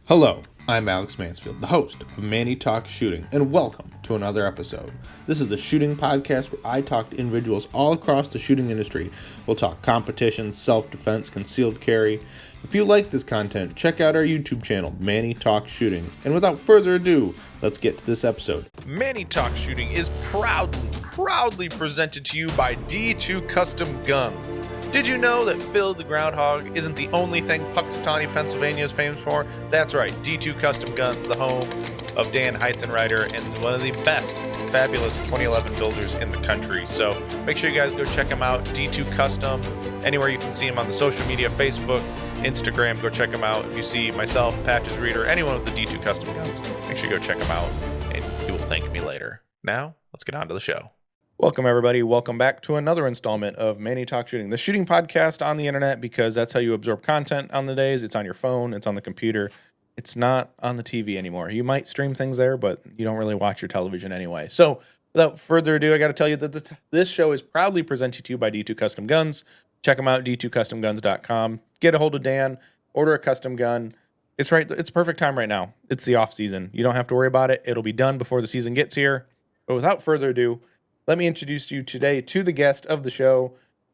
Hello, I'm Alex Mansfield, the host of Manny Talks Shooting, and welcome to another episode. This is the shooting podcast where I talk to individuals all across the shooting industry. We'll talk competition, self-defense, concealed carry. If you like this content, check out our YouTube channel, Manny Talks Shooting. And without further ado, let's get to this episode. Manny Talks Shooting is proudly presented to you by D2 Custom Guns. Did you know that Phil the Groundhog isn't the only thing Puxatawny, Pennsylvania is famous for? That's right, D2 Custom Guns, the home of Dan Heizenreiter and one of the best, fabulous 2011 builders in the country. So make sure you guys go check him out, D2 Custom, anywhere you can see him on the social media, Facebook, Instagram, go check him out. If you see myself, Patches Reader, anyone with the D2 Custom Guns, make sure you go check him out, and you will thank me later. Now, let's get on to the show. Welcome, everybody. Welcome back to another installment of Manny Talks Shooting, the shooting podcast on the internet, because that's how you absorb content on the days. It's on your phone. It's on the computer. It's not on the TV anymore. You might stream things there, but you don't really watch your television anyway. So without further ado, I got to tell you that this show is proudly presented to you by D2 Custom Guns. Check them out, d2customguns.com. Get a hold of Dan. Order a custom gun. It's right. It's perfect time right now. It's the off season. You don't have to worry about it. It'll be done before the season gets here. But without further ado, let me introduce you today to the guest of the show,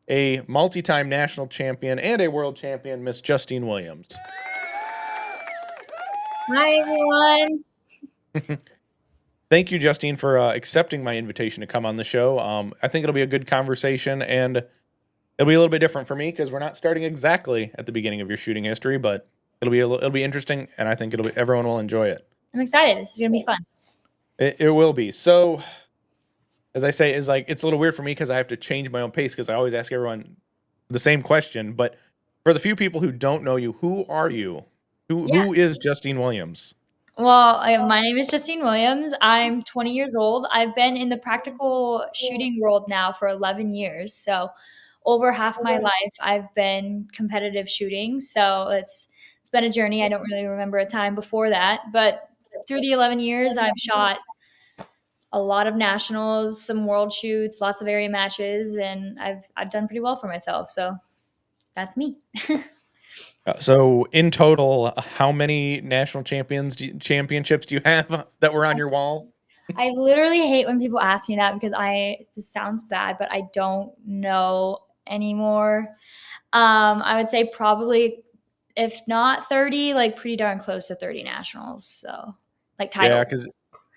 a multi-time national champion and a world champion, Miss Justine Williams. Hi, everyone. Thank you, Justine, for accepting my invitation to come on the show. I think it'll be a good conversation, and it'll be a little bit different for me because we're not starting exactly at the beginning of your shooting history, but it'll be interesting, and I think everyone will enjoy it. I'm excited. This is gonna be fun. It will be. So, as I say, it's a little weird for me because I have to change my own pace because I always ask everyone the same question. But for the few people who don't know you, who are you? Who is Justine Williams? Well, my name is Justine Williams. I'm 20 years old. I've been in the practical shooting world now for 11 years. So over half my life, I've been competitive shooting. So it's been a journey. I don't really remember a time before that, but through the 11 years, I've shot a lot of nationals, some world shoots, lots of area matches, and I've done pretty well for myself. So that's me. So in total, how many national championships do you have that were on your wall? I literally hate when people ask me that because this sounds bad, but I don't know anymore. I would say probably, if not 30, like pretty darn close to 30 nationals. So like titles.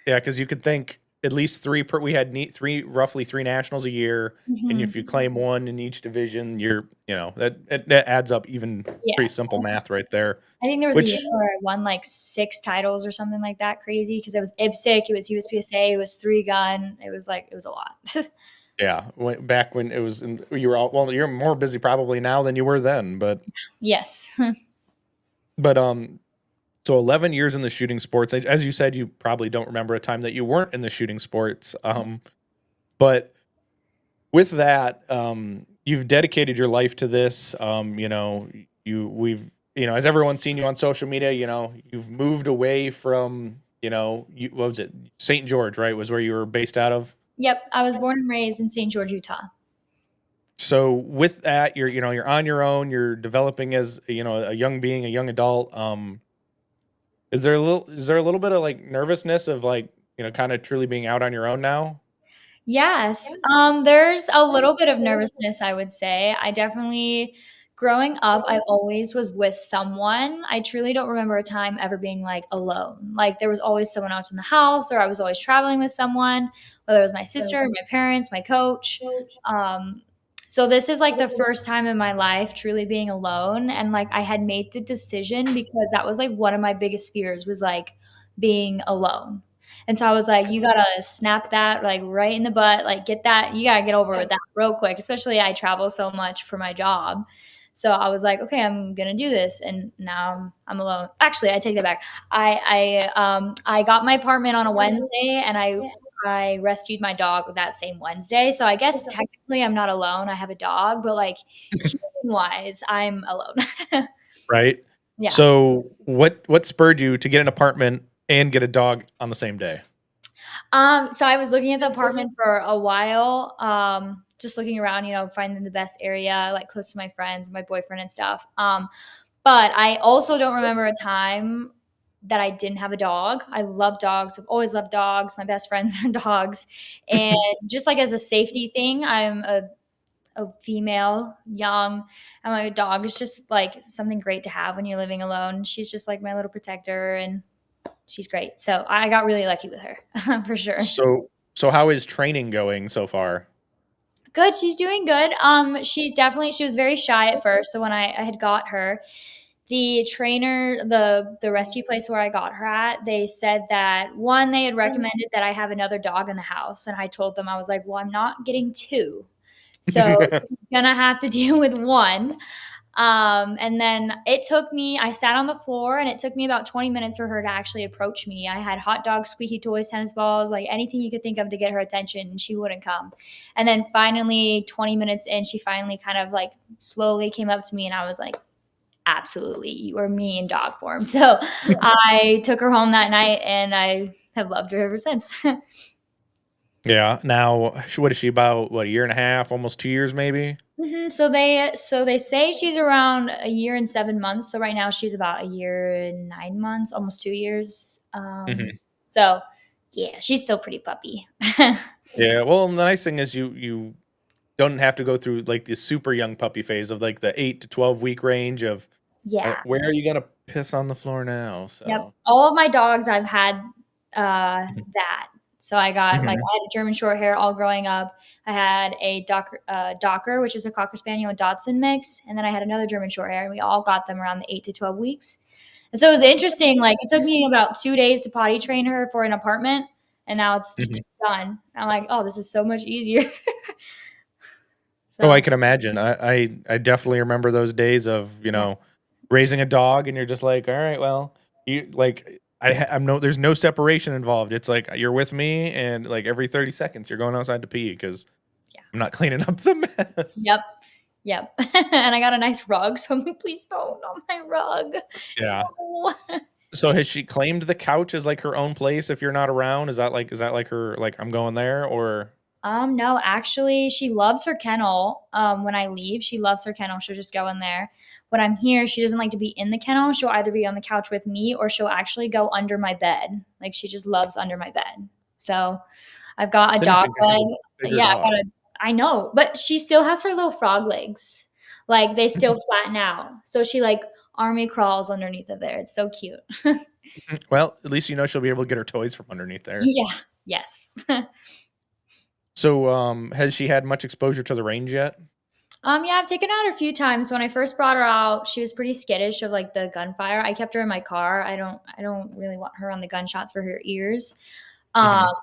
Because you could think at least three per. We had roughly three nationals a year, and if you claim one in each division, that adds up. Even pretty simple math right there. I think there was a year where I won like 6 titles or something like that, crazy, because it was IBSIC, it was USPSA, it was 3-gun. It was a lot. Yeah, back when it was, you're more busy probably now than you were then, but yes. but so 11 years in the shooting sports. As you said, you probably don't remember a time that you weren't in the shooting sports. But with that, you've dedicated your life to this. As everyone's seen you on social media, you've moved away from, what was it? St. George, right? Was where you were based out of? Yep. I was born and raised in St. George, Utah. So with that, you're on your own, you're developing as, a young being, a young adult. Is there a little bit of like nervousness of like, kind of truly being out on your own now? Yes. There's a little bit of nervousness, I would say. I definitely, growing up, I always was with someone. I truly don't remember a time ever being like alone. Like there was always someone else in the house, or I was always traveling with someone, whether it was my sister, my parents, my coach. Um, so this is like the first time in my life truly being alone. And like I had made the decision because that was like one of my biggest fears, was like being alone. And so I was like, you gotta snap that like right in the butt, like get that, you gotta get over with that real quick. Especially I travel so much for my job. So I was like, okay, I'm gonna do this, and now I'm alone. Actually, I take that back. I got my apartment on a Wednesday, and I rescued my dog that same Wednesday. So I guess technically I'm not alone. I have a dog, but like human wise, I'm alone. Right. Yeah. So what spurred you to get an apartment and get a dog on the same day? So I was looking at the apartment for a while, just looking around, finding the best area, like close to my friends, my boyfriend and stuff. But I also don't remember a time that I didn't have a dog. I love dogs. I've always loved dogs. My best friends are dogs. And just like as a safety thing, I'm a female, young. I'm like, a dog is just like something great to have when you're living alone. She's just like my little protector, and she's great. So I got really lucky with her for sure. So how is training going so far? Good. She's doing good. She was very shy at first. So when I had got her, the trainer, the rescue place where I got her at, they said that one, they had recommended that I have another dog in the house. And I told them, I was like, well, I'm not getting two. So she's gonna have to deal with one. And then I sat on the floor and it took me about 20 minutes for her to actually approach me. I had hot dogs, squeaky toys, tennis balls, like anything you could think of to get her attention, and she wouldn't come. And then finally, 20 minutes in, she finally kind of like slowly came up to me, and I was like, absolutely, you are me in dog form. So I took her home that night and I have loved her ever since. Yeah. Now, what is she about? What, a year and a half, almost 2 years, maybe? So they say she's around a year and 7 months. So right now she's about a year and 9 months, almost 2 years. Hmm. So yeah, she's still pretty puppy. Yeah. Well, the nice thing is you don't have to go through like the super young puppy phase of like the 8 to 12 week range of Yeah. where are you gonna piss on the floor now? Yep. So. All of my dogs I've had Mhm. that. So I got like Mhm. I had a German short hair all growing up. I had a Docker, which is a Cocker Spaniel and Dachshund mix, and then I had another German short hair, and we all got them around the 8 to 12 weeks. And so it was interesting. Like it took me about 2 days to potty train her for an apartment, and now it's Mhm. done. I'm like, oh, this is so much easier. Oh, I So can imagine. I definitely remember those days of, yeah, raising a dog and you're just like, "All right, well, you like I'm no there's no separation involved. It's like you're with me and like every 30 seconds you're going outside to pee because yeah, I'm not cleaning up the mess." yep, yep. And I got a nice rug, so I'm like, please don't on my rug. Yeah. No. So has she claimed the couch as like her own place if you're not around? Is that like her like I'm going there or No, actually, she loves her kennel. When I leave, she loves her kennel. She'll just go in there. When I'm here, she doesn't like to be in the kennel. She'll either be on the couch with me or she'll actually go under my bed. Like she just loves under my bed. So I've got a it's dog interesting because she's a bed. bigger Yeah, dog. I know, but she still has her little frog legs. Like they still flatten out. So she like army crawls underneath of there. It's so cute. Well, at least she'll be able to get her toys from underneath there. Yeah. Yes. So, has she had much exposure to the range yet? Yeah, I've taken her out a few times. When I first brought her out, she was pretty skittish of like the gunfire. I kept her in my car. I don't really want her on the gunshots for her ears. Um, Mhm.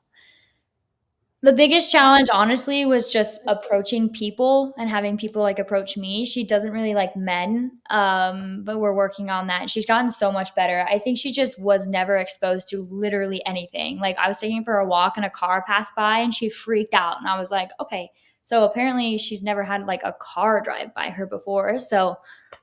the biggest challenge, honestly, was just approaching people and having people like approach me. She doesn't really like men, but we're working on that. She's gotten so much better. I think she just was never exposed to literally anything. Like I was taking her for a walk and a car passed by and she freaked out. And I was like, okay, so apparently she's never had like a car drive by her before. So,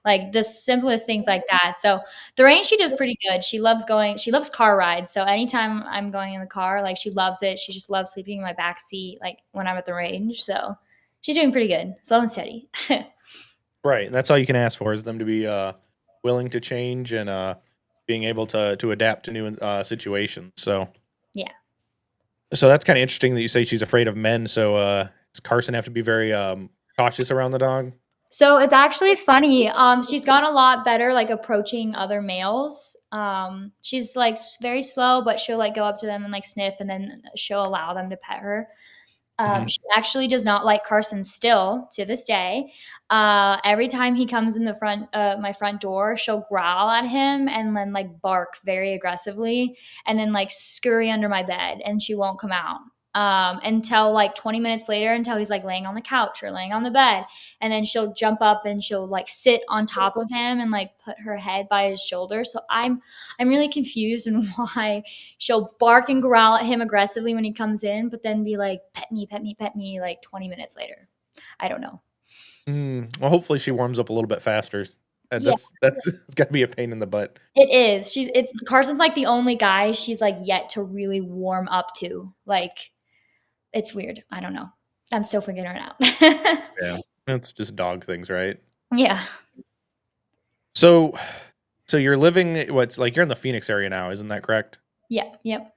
like the simplest things like that. So, the range she does pretty good. She loves car rides. So anytime I'm going in the car, like she loves it. She just loves sleeping in my back seat like when I'm at the range. So she's doing pretty good. Slow and steady. Right, that's all you can ask for is them to be, willing to change and, being able to adapt to new, situations, Yeah. so that's kinda interesting that you say she's afraid of men, so, does Carson have to be very, cautious around the dog? So it's actually funny. She's gotten a lot better like approaching other males. She's like very slow, but she'll like go up to them and like sniff and then she'll allow them to pet her. Mhm. She actually does not like Carson still to this day. Every time he comes in my front door, she'll growl at him and then like bark very aggressively and then like scurry under my bed and she won't come out. Until like 20 minutes later, until he's like laying on the couch or laying on the bed. And then she'll jump up and she'll like sit on top of him and like put her head by his shoulder. So I'm really confused in why she'll bark and growl at him aggressively when he comes in, but then be like, pet me, pet me, pet me, like 20 minutes later. I don't know. Well, hopefully she warms up a little bit faster. Yeah, That's it's gotta be a pain in the butt. it is. It's Carson's like the only guy she's like yet to really warm up to. Like, it's weird. I don't know. I'm still figuring it out. Yeah. It's just dog things, right? Yeah. So, So you're living what's like you're in the Phoenix area now, isn't that correct? Yeah, yep.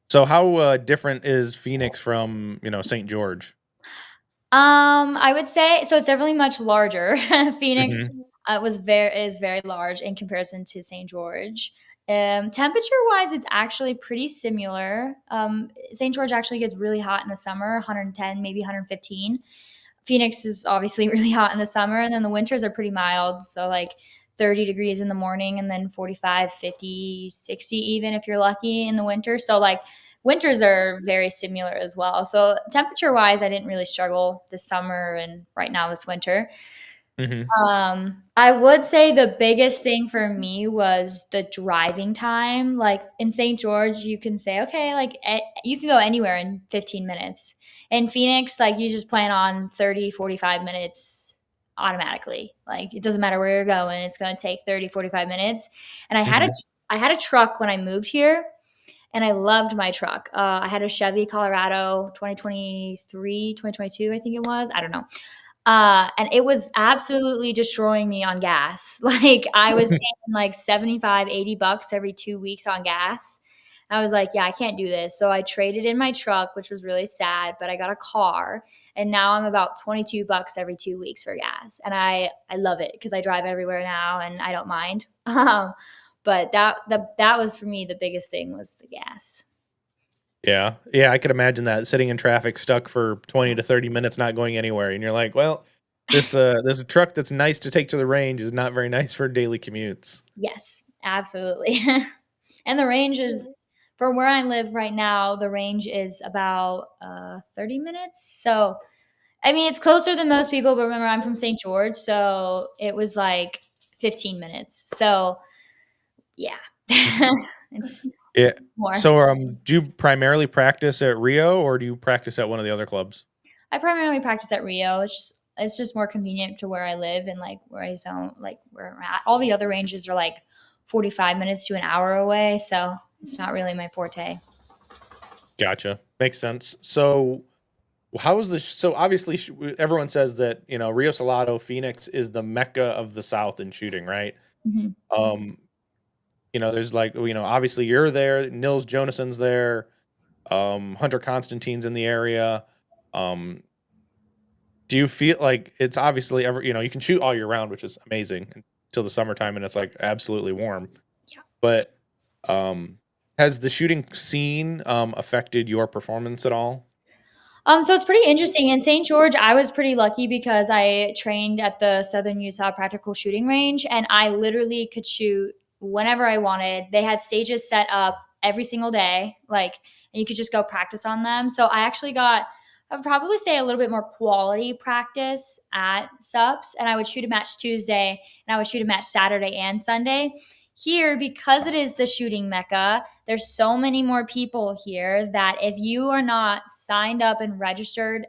So how different is Phoenix from, St. George? I would say so it's definitely much larger. Phoenix Mhm. is very large in comparison to St. George. Temperature wise, it's actually pretty similar. St. George actually gets really hot in the summer, 110, maybe 115. Phoenix is obviously really hot in the summer, and then the winters are pretty mild. So like 30 degrees in the morning and then 45, 50, 60 even if you're lucky in the winter. So like winters are very similar as well. So temperature wise, I didn't really struggle this summer and right now this winter. Mhm. I would say the biggest thing for me was the driving time. Like in St. George, you can say, okay, like you can go anywhere in 15 minutes. In Phoenix, like you just plan on 30, 45 minutes automatically. Like it doesn't matter where you're going, it's going to take 30, 45 minutes. And Mhm. I had a truck when I moved here and I loved my truck. I had a Chevy Colorado 2023, 2022, I think it was. I don't know. And it was absolutely destroying me on gas. Like I was paying like 75, $80 every 2 weeks on gas. I was like, yeah, I can't do this. So I traded in my truck, which was really sad, but I got a car and now I'm about $22 every 2 weeks for gas. And I love it because I drive everywhere now and I don't mind. But that was for me the biggest thing was the gas. Yeah. Yeah, I could imagine that sitting in traffic stuck for 20 to 30 minutes not going anywhere and you're like, "Well, this truck that's nice to take to the range is not very nice for daily commutes." Yes, absolutely. And the range is for where I live right now, the range is about 30 minutes. So, I mean, it's closer than most people, but remember, I'm from St. George. So it was like 15 minutes. So, yeah, it's Yeah. more. So, do you primarily practice at Rio or do you practice at one of the other clubs? I primarily practice at Rio. It's just more convenient to where I live and like where I don't like where I'm at. All the other ranges are like 45 minutes to an hour away. So it's not really my forte. Gotcha. Makes sense. So, how is this? So, obviously, everyone says that Rio Salado, Phoenix is the mecca of the South in shooting, right? Mhm. Um, there's like obviously you're there, Nils Jonassen's there, Hunter Constantine's in the area. Um, do you feel like it's obviously ever you can shoot all year round, which is amazing until the summertime, and it's like absolutely warm. But um, has the shooting scene affected your performance at all? So it's pretty interesting. In St. George, I was pretty lucky because I trained at the Southern Utah Practical Shooting Range and I literally could shoot whenever I wanted. They had stages set up every single day, like, and you could just go practice on them. So I actually got, I would probably say a little bit more quality practice at SUPS, and I would shoot a match Tuesday and I would shoot a match Saturday and Sunday. Here, because it is the shooting mecca, there's so many more people here that if you are not signed up and registered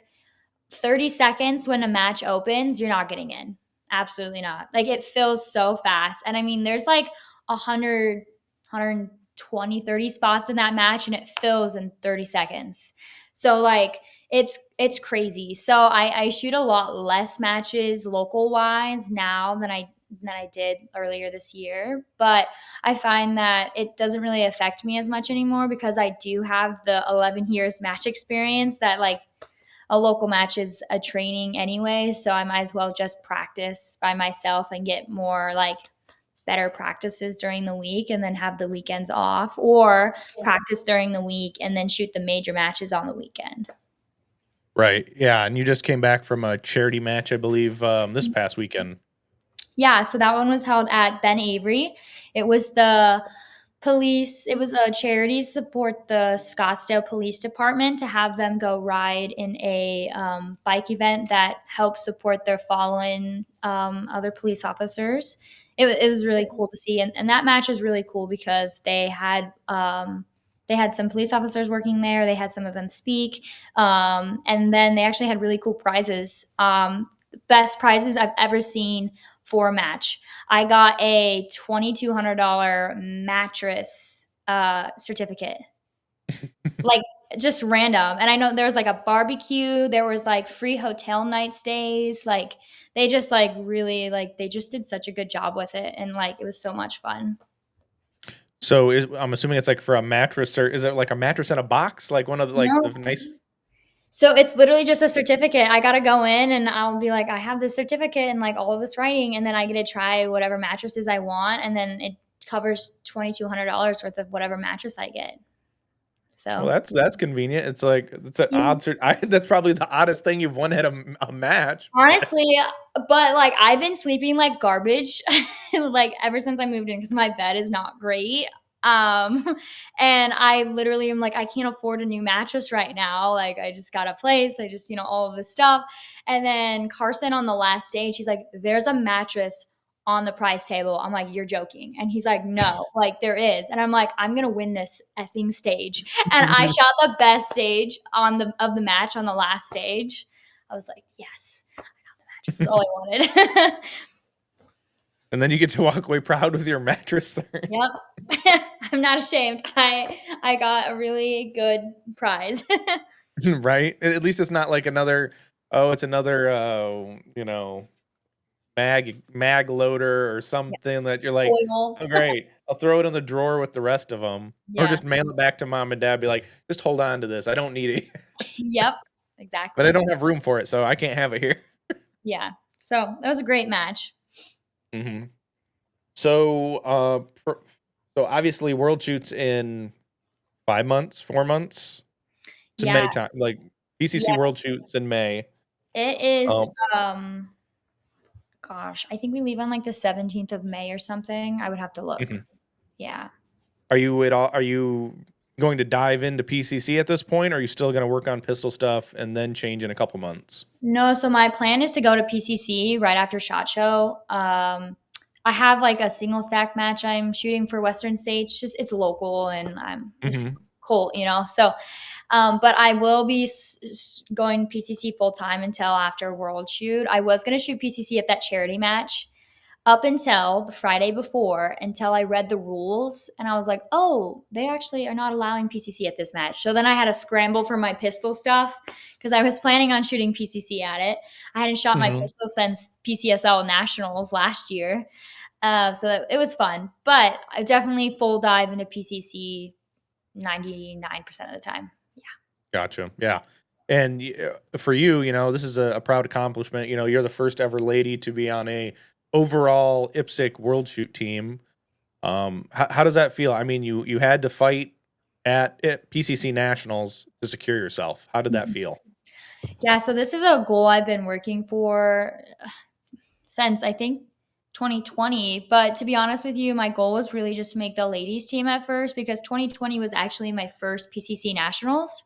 30 seconds when a match opens, you're not getting in. Absolutely not. Like it fills so fast. And I mean, there's like 100, 120, 30 spots in that match and it fills in 30 seconds. So like it's crazy. So I shoot a lot less matches local wise now than I did earlier this year. But I find that it doesn't really affect me as much anymore because I do have the 11 years match experience that like a local match is a training anyway, so I might as well just practice by myself and get more like better practices during the week and then have the weekends off or practice during the week and then shoot the major matches on the weekend. Right. Yeah, and you just came back from a charity match, I believe, this past weekend. Yeah, so that one was held at Ben Avery. It was it was a charity to support the Scottsdale Police Department to have them go ride in a bike event that helps support their fallen other police officers. It was really cool to see. And that match is really cool because they had some police officers working there. They had some of them speak. And then they actually had really cool prizes. Best prizes I've ever seen for a match. I got a $2,200 mattress certificate. Like just random. And I know there was like a barbecue, there was like free hotel night stays. Like they just like really like they just did such a good job with it, and like it was so much fun. So I'm assuming it's like for a mattress, or is it like a mattress in a box, like one of the, like No. the nice? So it's literally just a certificate. I gotta go in and I'll be like, I have this certificate and like all of this writing, and then I get to try whatever mattresses I want, and then it covers $2,200 worth of whatever mattress I get. Well, So that's convenient. It's like it's an odd. That's probably the oddest thing you've won at a match. honestly, but like I've been sleeping like garbage like ever since I moved in because my bed is not great. Um and I literally am like, I can't afford a new mattress right now. Like I just got a place, I just, all of this stuff. And then Carson on the last day, she's like, there's a mattress on the prize table. I'm like, you're joking. And he's like, no, like there is. And I'm like, I'm gonna win this effing stage. And I shot the best stage of the match on the last stage. I was like, yes, I got the mattress. That's all I wanted. And then you get to walk away proud with your mattress. Yep. I'm not ashamed. I got a really good prize. Right? At least it's not like another. Oh, it's another. Mag loader or something that you're like, Foil. oh great, I'll throw it in the drawer with the rest of them, or Yeah. just mail it back to mom and dad. Be like, just hold on to this. I don't need it, Yep. but I Exactly. don't have room for it, so I can't have it here. Yeah. So that was a great match. hmm So, so obviously, World Shoots in 5 months, 4 months. It's in Yeah. May time, like PCC Yeah. World Shoots in May. It is Um, um gosh, I think we leave on like the 17th of May or something. I would have to look. mhm. Yeah. Are you at all? Are you going to dive into PCC at this point? Or are you still going to work on pistol stuff and then change in a couple months? No, so my plan is to go to PCC right after SHOT Show. I have like a single stack match I'm shooting for Western States. Just it's local and I'm just hmm cool, So, but I will be going PCC full time until after World Shoot. I was going to shoot PCC at that charity match up until the Friday before, until I read the rules and I was like, oh, they actually are not allowing PCC at this match. So then I had to scramble for my pistol stuff because I was planning on shooting PCC at it. I hadn't shot my hmm pistol since PCSL Nationals last year. It was fun, but I definitely full dive into PCC 99% of the time. Yeah. Gotcha. Yeah. And for you, this is a proud accomplishment. You're the first ever lady to be on a overall IPSC World Shoot team. How does that feel? I mean, you had to fight at PCC Nationals to secure yourself. How did that feel? Yeah, so this is a goal I've been working for since I think 2020. But to be honest with you, my goal was really just to make the ladies team at first because 2020 was actually my first PCC Nationals.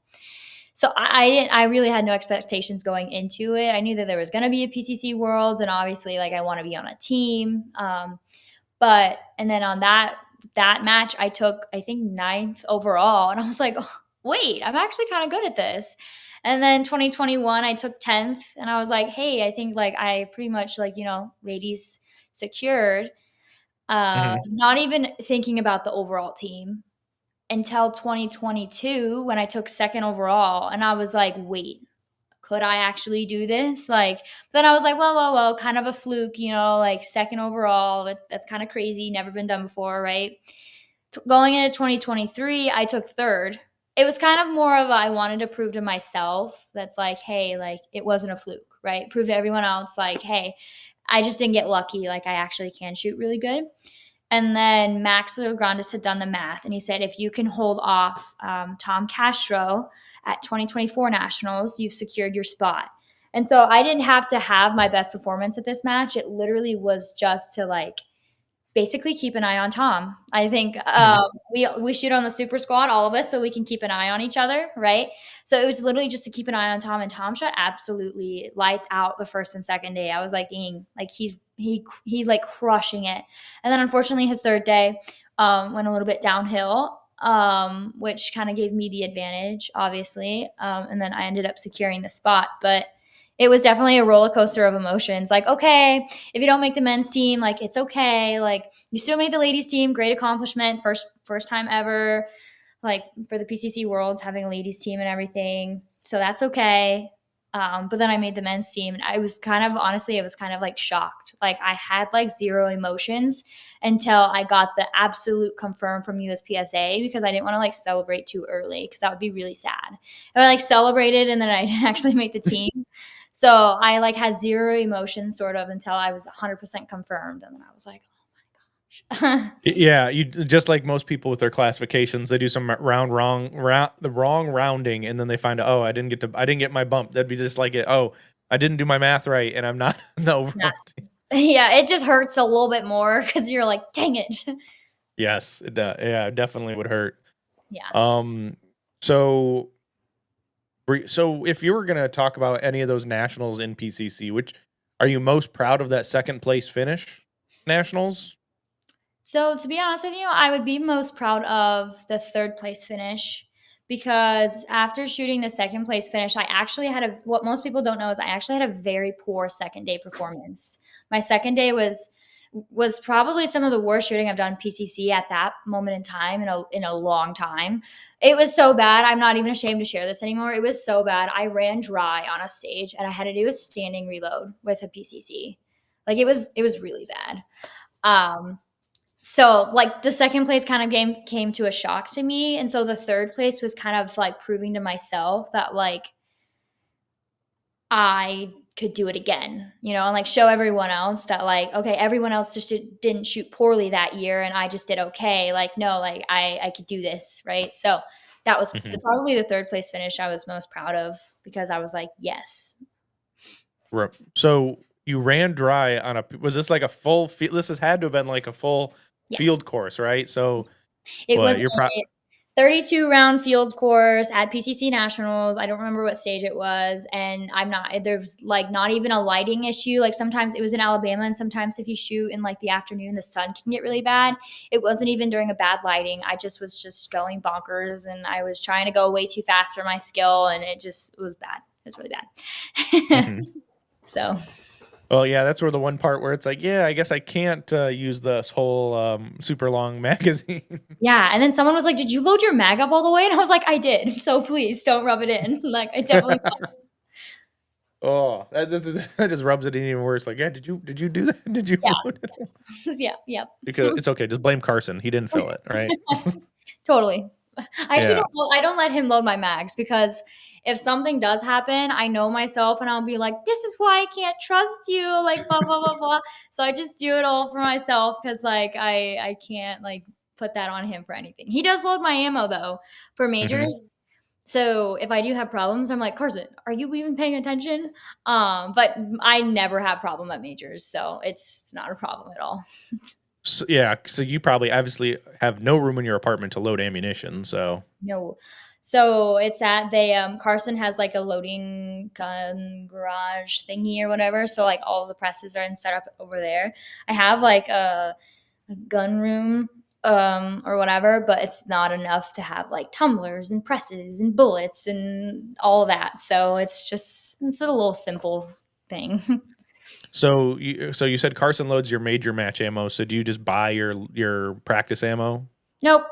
So I really had no expectations going into it. I knew that there was going to be a PCC Worlds, and obviously, like I want to be on a team. And then on that match, I took I think ninth overall, and I was like, oh, wait, I'm actually kind of good at this. And then 2021, I took 10th, and I was like, hey, I think like I pretty much like ladies secured. hmm Not even thinking about the overall team until 2022 when I took second overall, and I was like, wait, could I actually do this? Like, then I was like, well, kind of a fluke, like second overall. That's kind of crazy. Never been done before, right? Going into 2023, I took third. It was kind of more of I wanted to prove to myself that's like, hey, like it wasn't a fluke, right? Prove to everyone else, like, hey, I just didn't get lucky. Like, I actually can shoot really good. And then Max Grandis had done the math, and he said, if you can hold off Tom Castro at 2024 Nationals, you've secured your spot. And so I didn't have to have my best performance at this match. It literally was just to like basically keep an eye on Tom. I think hmm we shoot on the super squad, all of us, so we can keep an eye on each other, right? So it was literally just to keep an eye on Tom, and Tom shot absolutely lights out the first and second day. I was like, dang, like he's like crushing it. And then unfortunately, his third day went a little bit downhill, which kind of gave me the advantage, obviously. And then I ended up securing the spot, but it was definitely a roller coaster of emotions. Like, okay, if you don't make the men's team, like it's okay. Like you still made the ladies team, great accomplishment, first time ever. like for the PCC Worlds, having a ladies team and everything. So that's okay. But then I made the men's team, and I was kind of honestly, I was kind of like shocked. Like I had like zero emotions until I got the absolute confirm from USPSA, because I didn't want to like celebrate too early, because that would be really sad. If I like celebrated and then I didn't actually make the team. So I like had zero emotions sort of until I was 100% confirmed, and then I was like, oh my gosh. Yeah, you just like most people with their classifications, they do some the wrong rounding, and then they find out, oh, I didn't get my bump. That'd be just like it. Oh, I didn't do my math right, and I'm not the overall team. Yeah, it just hurts a little bit more because you're like, dang it. Yes, it does. Yeah, it definitely would hurt. Yeah. Um, so so if you were gonna talk about any of those nationals in PCC, which are you most proud of that second place finish nationals? So to be honest with you, I would be most proud of the third place finish, because after shooting the second place finish, I actually had what most people don't know is I actually had a very poor second day performance. My second day was probably some of the worst shooting I've done PCC at that moment in time in a long time. It was so bad. I'm not even ashamed to share this anymore. It was so bad. I ran dry on a stage and I had to do a standing reload with a PCC. Like it was really bad. Um, so like the second place kind of game came to a shock to me. And so the third place was kind of like proving to myself that like I could do it again, you know, and like show everyone else that like, okay, everyone else just didn't shoot poorly that year and I just did okay. Like, no, like I could do this. Right. So that was Mhm. probably the third place finish I was most proud of, because I was like, yes. So you ran dry on was this like a full field? This has had to have been like a full Yes. field course, right? So It was what you're pro 32 round field course at PCC Nationals. I don't remember what stage it was. And there's like not even a lighting issue. Like sometimes it was in Alabama, and sometimes if you shoot in like the afternoon, the sun can get really bad. It wasn't even during a bad lighting. I just was just going bonkers, and I was trying to go way too fast for my skill. And it was bad. It was really bad. Mhm. So Well, yeah, that's where the one part where it's like, yeah, I guess I can't use this whole super long magazine. yeah. And then someone was like, "Did you load your mag up all the way?" And I was like, "I did. So please don't rub it in." Like I definitely Oh, that just rubs it in even worse. Like, yeah, did you do that? Did you yeah. load it? Yeah, yeah. Because it's okay. Just blame Carson. He didn't fill it, right? Totally. I actually Yeah. I don't let him load my mags, because if something does happen, I know myself and I'll be like, "This is why I can't trust you," like blah blah blah blah. So I just do it all for myself, because like I can't like put that on him for anything. He does load my ammo though for Hmm. majors. So if I do have problems, I'm like, "Carson, are you even paying attention?" But I never have problem at majors, so it's not a problem at all. So, yeah. So you probably obviously have no room in your apartment to load ammunition. So. No. So it's at Carson has like a loading gun garage thingy or whatever. So like all the presses are set up over there. I have like a gun room or whatever, but it's not enough to have like tumblers and presses and bullets and all of that. So it's a little simple thing. So you said Carson loads your major match ammo. So do you just buy your practice ammo? Nope.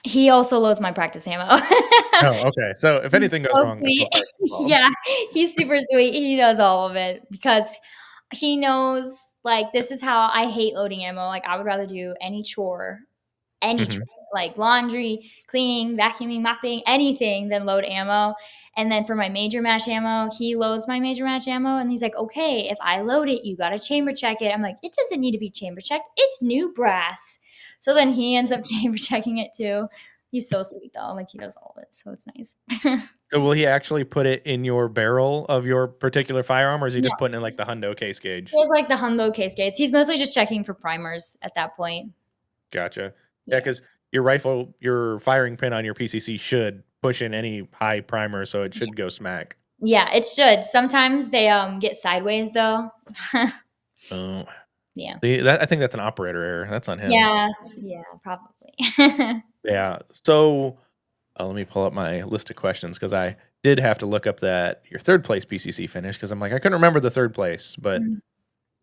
He also loads my practice ammo. Oh, okay. So if He's anything goes so wrong, it's all sweet. Carson's fault. Yeah, he's super sweet. He does all of it because he knows, like, this is how I hate loading ammo. Like, I would rather do any chore, Hmm. like laundry, cleaning, vacuuming, mopping, anything than load ammo. And then for my major match ammo, he loads my major match ammo and he's like, okay, if I load it, you got to chamber check it. I'm like, it doesn't need to be chamber checked. It's new brass. So then he ends up chamber checking it too. He's so sweet though. Like he does all of it. So it's nice. So will he actually put it in your barrel of your particular firearm, or is he No, just putting it in like the hundo case he gauge? has like the hundo case gates. He's mostly just checking for primers at that point. Gotcha. Yeah, Yeah. because your firing pin on your PCC should push in any high primer, so it should go smack. Yeah, it should. Sometimes they get sideways though. Oh, Yeah. I think that's an operator error. That's on him. Yeah. Yeah, probably. Yeah. So let me pull up my list of questions because I did have to look up that your third place PCC finish because I'm like I couldn't remember the third place, but Mhm.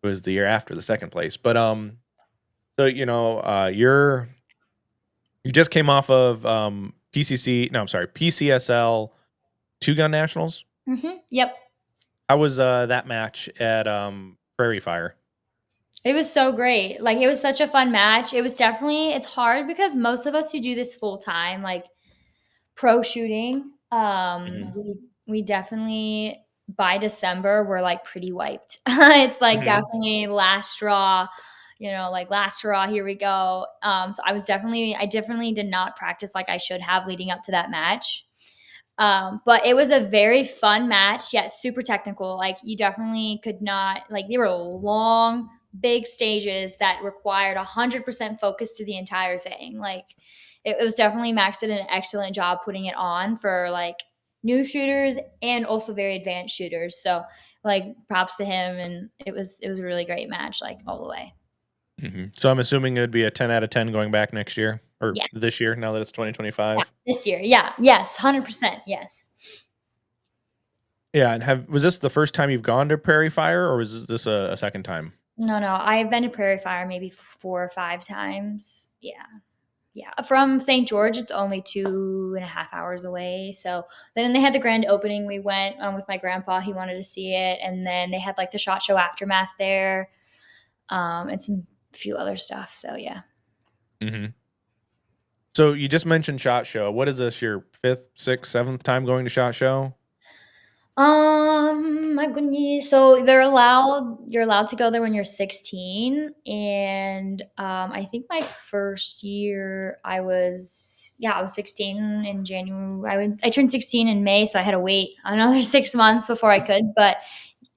it was the year after the second place. But so you're You just came off of PCSL Two Gun Nationals. Yep. How was that match at Prairie Fire? It was so great. Like, it was such a fun match. It was definitely, it's hard because most of us who do this full time, like pro shooting, Mhm. we definitely by December we're like pretty wiped. It's like Mhm. definitely last straw, like last straw, here we go. So I definitely did not practice like I should have leading up to that match. But it was a very fun match, yet super technical. Like, you definitely could not, like, they were long, big stages that required 100% focus through the entire thing. Like, it was definitely Max did an excellent job putting it on for like new shooters and also very advanced shooters. So like props to him, and it was a really great match, like all the way. So I'm assuming it would be a 10 out of 10 going back next year or this Yes. year now that it's Yeah. 2025. This year. Yeah. Yes. 100%. Yes. Yeah, and was this the first time you've gone to Prairie Fire, or was this a second time? No. I've been to Prairie Fire maybe 4 or 5 times. Yeah. Yeah. From St. George, it's only 2.5 hours away. So then they had the grand opening. We went with my grandpa. He wanted to see it. And then they had like the SHOT Show aftermath there, and some few other stuff. So yeah. Mhm. So you just mentioned SHOT Show. What is this, your 5th, 6th, 7th time going to SHOT Show? My goodness. So you're allowed to go there when you're 16. And I think my first year I was 16 in January. I turned 16 in May, so I had to wait another 6 months before I could. But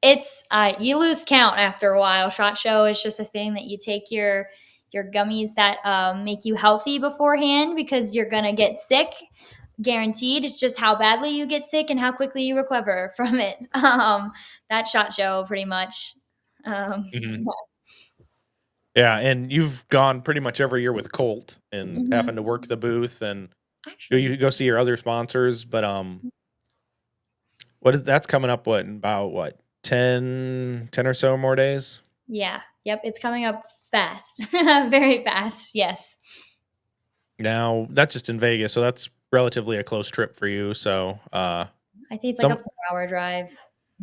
it's you lose count after a while. SHOT Show is just a thing that you take your gummies that make you healthy beforehand, because you're gonna get sick, guaranteed. It's just how badly you get sick and how quickly you recover from it. That SHOT Show pretty much. Mhm. Yeah. Yeah, and you've gone pretty much every year with Colt and having to work Mhm. the booth, and Actually, you go see your other sponsors, but that's coming up in about 10 or so more days? yeah, yep, it's coming up fast, very fast. Yes, Now, that's just in Vegas, so that's relatively a close trip for you, so, I think it's like a some 4 hour drive.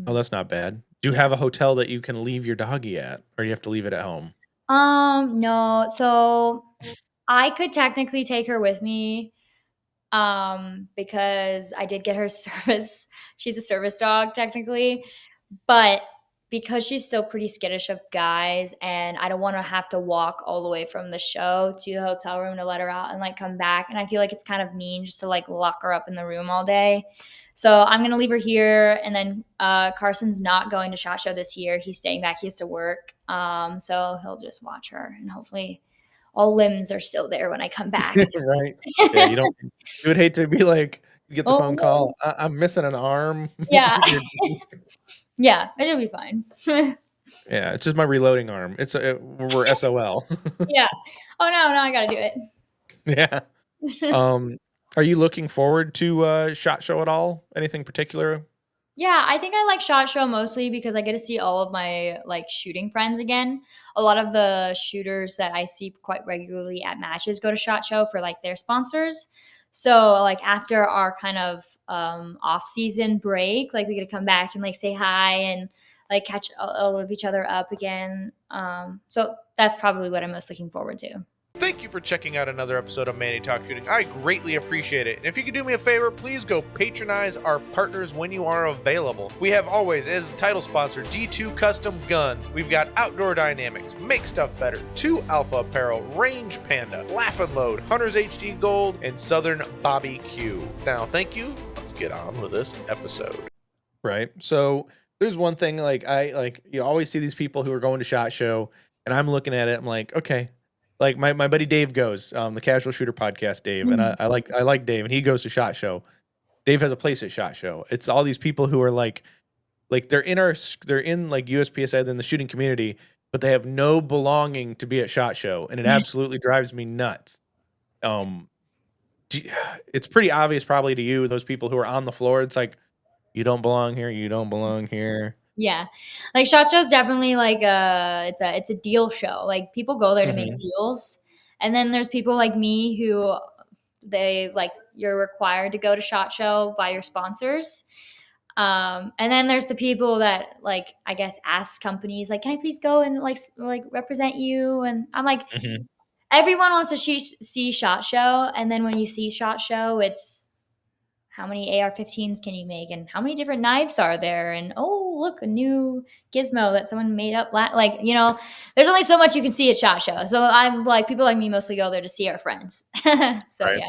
oh, that's not bad. Do you Yeah. have a hotel that you can leave your doggy at, or you have to leave it at home? No. So I could technically take her with me, because I did get her service. She's a service dog technically, but because she's still pretty skittish of guys, and I don't want to have to walk all the way from the show to the hotel room to let her out and like come back. And I feel like it's kind of mean just to like lock her up in the room all day. So I'm gonna leave her here, and then Carson's not going to SHOT Show this year. He's staying back. He has to work, so he'll just watch her, and hopefully all limbs are still there when I come back. Right. Yeah, you would hate to be like, you get the Oh phone no. call, I'm missing an arm." Yeah. You're Yeah, it should be fine. Yeah, it's just my reloading arm. We're SOL. Yeah. Oh no, I gotta do Yeah. it. Um, are you looking forward to, SHOT Show at all? Anything particular? Yeah, I think I like SHOT Show mostly because I get to see all of my like shooting friends again. A lot of the shooters that I see quite regularly at matches go to SHOT Show for like their sponsors. So like after our kind of off season break, like we get to come back and like say hi and like catch all of each other up again. So that's probably what I'm most looking forward to. Thank you for checking out another episode of Manny Talks Shooting. I greatly appreciate it. And if you could do me a favor, please go patronize our partners when you are available. We have always, as the title sponsor, D2 Custom Guns. We've got Outdoor Dynamics, Make Stuff Better, 2 Alpha Apparel, Range Panda, Laugh and Load, Hunters HD Gold, and Southern Bobby Q. Now, thank you. Let's get on with this episode. Right. So there's one thing, you always see these people who are going to SHOT Show, and I'm looking at it, I'm like, okay. Like my buddy Dave goes, the Casual Shooter Podcast, Dave, and Mm. I like Dave, and he goes to SHOT Show. Dave has a place at SHOT Show. It's all these people who are like they're in like USPSA, they're in the shooting community, but they have no belonging to be at SHOT Show, and it absolutely drives me nuts. Um, it's pretty obvious probably to you, those people who are on the floor. It's like, you don't belong here. You don't belong here. Yeah. Like SHOT Show is definitely like it's a deal show. Like people go there to make Mhm. deals. And then there's people like me who you're required to go to SHOT Show by your sponsors. And then there's the people that like I guess ask companies like, can I please go and like represent you? And I'm like, Mhm. everyone wants to see SHOT Show, and then when you see SHOT Show, it's how many AR-15s can you make, and how many different knives are there, and oh look, a new gizmo that someone made up. Like there's only so much you can see at SHOT Show. So I'm like, people like me mostly go there to see our friends. So Right. yeah,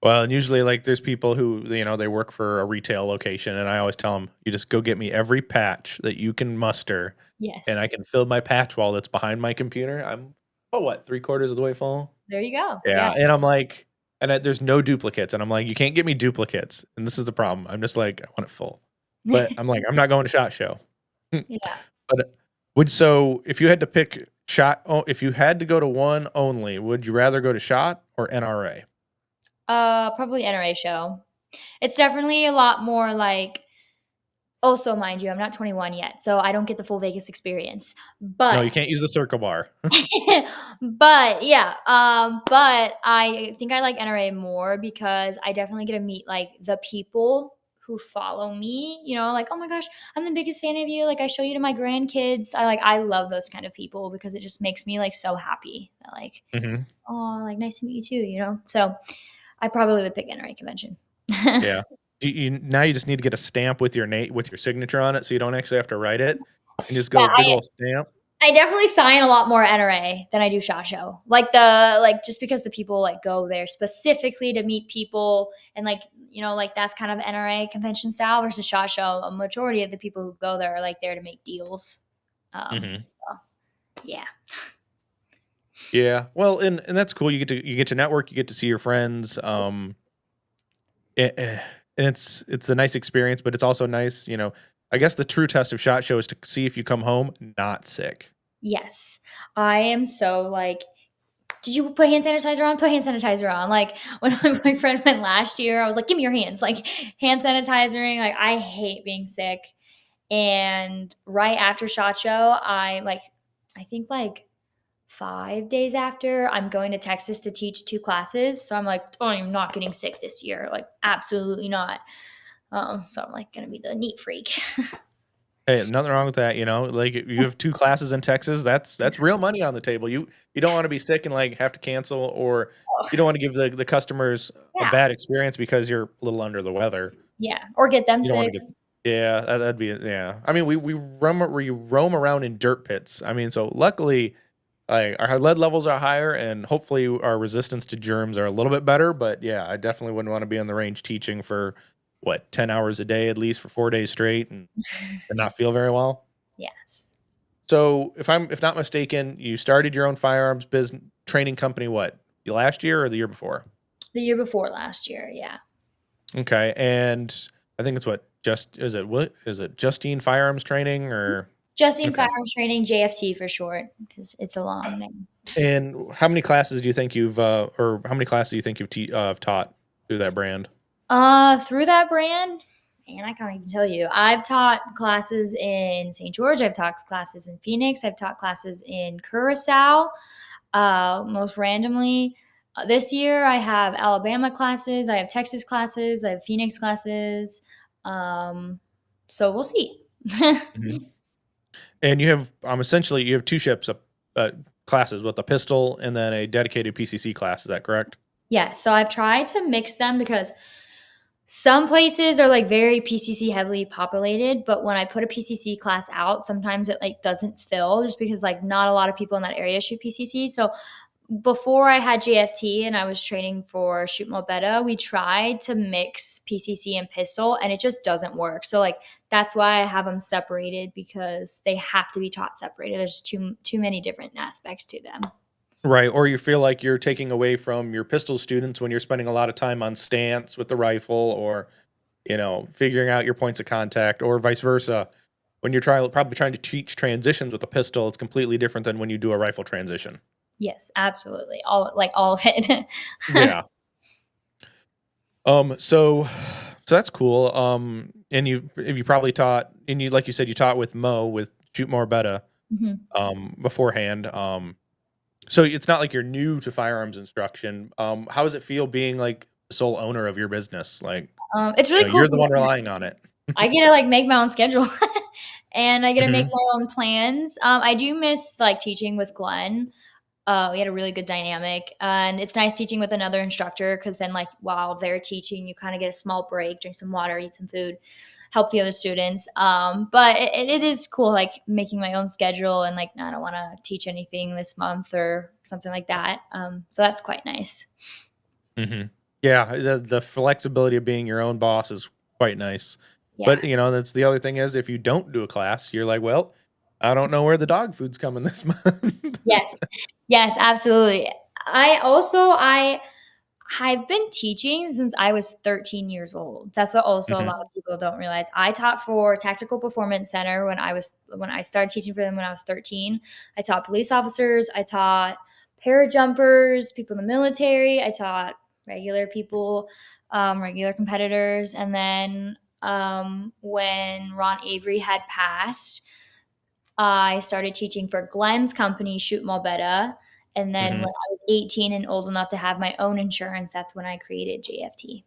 Well, and usually, like, there's people who, they work for a retail location, and I always tell them, "You just go get me every patch that you can muster, yes, and I can fill my patch wall that's behind my computer." I'm, what, 3/4 of the way full? there you go. Yeah, Yeah, and I'm like, there's no duplicates, and I'm like, "You can't get me duplicates," and this is the problem. I'm just like, "I want it full." But I'm like, "I'm not going to SHOT Show." yeah. But if you had to pick if you had to go to one only, would you rather go to SHOT or NRA? Probably NRA show. It's definitely a lot more like. Also, mind you, I'm not 21 yet, so I don't get the full Vegas experience. No, you But can't use the circle bar. but yeah, but I think I like NRA more because I definitely get to meet like the people who follow me, like, oh my gosh, I'm the biggest fan of you. Like I show you to my grandkids. I love those kind of people because it just makes me like so happy that like, Mhm. oh, like nice to meet you too. So I probably would pick NRA convention. Yeah. Now you just need to get a stamp with your signature on it, so you don't actually have to write it, and just Yeah, go big ol' stamp. I definitely sign a lot more NRA than I do SHOT Show. Like just because the people like go there specifically to meet people and like that's kind of NRA convention style versus SHOT Show. A majority of the people who go there are like there to make deals. Mhm. So yeah. Yeah. Well, and that's cool. You get to network, you get to see your friends, and it's a nice experience, but it's also nice, I guess the true test of SHOT Show is to see if you come home not sick. Yes. I am so like, did you put hand sanitizer on? Put hand sanitizer on. Like when my boyfriend went last year, I was like, give me your hands. Like hand sanitizing. Like I hate being sick. And right after SHOT Show, I think like 5 days after, I'm going to Texas to teach 2 classes. So I'm like, oh, I'm not getting sick this year. Like, absolutely not. So I'm like, gonna be the neat freak. Hey, nothing wrong with that, like, if you have 2 classes in Texas, that's real money on the table. You don't wanna be sick and, like, have to cancel, or you don't wanna give the customers a Yeah, bad experience because you're a little under the weather. yeah. Or get them You don't wanna sick. get Yeah, that'd be yeah. I mean, we roam around in dirt pits. I mean, so luckily, like, our lead levels are higher, and hopefully our resistance to germs are a little bit better, but yeah, I definitely wouldn't wanna be on the range teaching for, 10 hours a day at least for 4 days straight and not feel very well? Yes. So, if not mistaken, you started your own firearms business training company, what, last year or the year before? The year before last year, yeah. Okay, and I think it's what is it Justine Firearms Training or Justine's okay. Firearms Training, JFT for short, because it's a long name. And how many classes do you think or how many classes do you think you've taught through that brand? Through that brand, and I can't even tell you. I've taught classes in St. George. I've taught classes in Phoenix. I've taught classes in Curacao. Most randomly, this year I have Alabama classes. I have Texas classes. I have Phoenix classes. Um, so we'll see. Mhm. And essentially you have 2 ships of, classes with a pistol and then a dedicated PCC class, is that correct? Yeah, so I've tried to mix them because some places are like very PCC heavily populated, but when I put a PCC class out, sometimes it like doesn't fill just because like not a lot of people in that area shoot PCC. So before I had JFT and I was training for Shoot Mo Beta, we tried to mix PCC and pistol and it just doesn't work. So like that's why I have them separated because they have to be taught separated. There's too many different aspects to them. Right, or you feel like you're taking away from your pistol students when you're spending a lot of time on stance with the rifle or, figuring out your points of contact or vice versa. When you're probably trying to teach transitions with a pistol, it's completely different than when you do a rifle transition. Yes, absolutely. All of it. Yeah. So that's cool. And you probably taught and you like you said you taught with Mo with Shoot More Beta Mhm. beforehand. So it's not like you're new to firearms instruction. How does it feel being like the sole owner of your business? Like, It's really cool you're the because one relying on it. I get to like make my own schedule and I get to make Mhm. my own plans. I do miss like teaching with Glenn. We had a really good dynamic, and it's nice teaching with another instructor because then, like, while they're teaching, you kind of get a small break, drink some water, eat some food, help the other students. But it is cool, like making my own schedule and like, no, I don't want to teach anything this month or something like that. So that's quite nice. Mhm. Yeah, the flexibility of being your own boss is quite nice. Yeah. But, that's the other thing is if you don't do a class, you're like, "Well, I don't know where the dog food's coming this month." Yes. Yes, absolutely. I've been teaching since I was 13 years old. That's what also a Mhm, lot of people don't realize. I taught for Tactical Performance Center when I started teaching for them when I was 13. I taught police officers, I taught parajumpers, people in the military, I taught regular people, regular competitors, and then when Ron Avery had passed, I started teaching for Glenn's company, Shoot Malbetta. And then when mhm. I was 18 and old enough to have my own insurance, that's when I created JFT.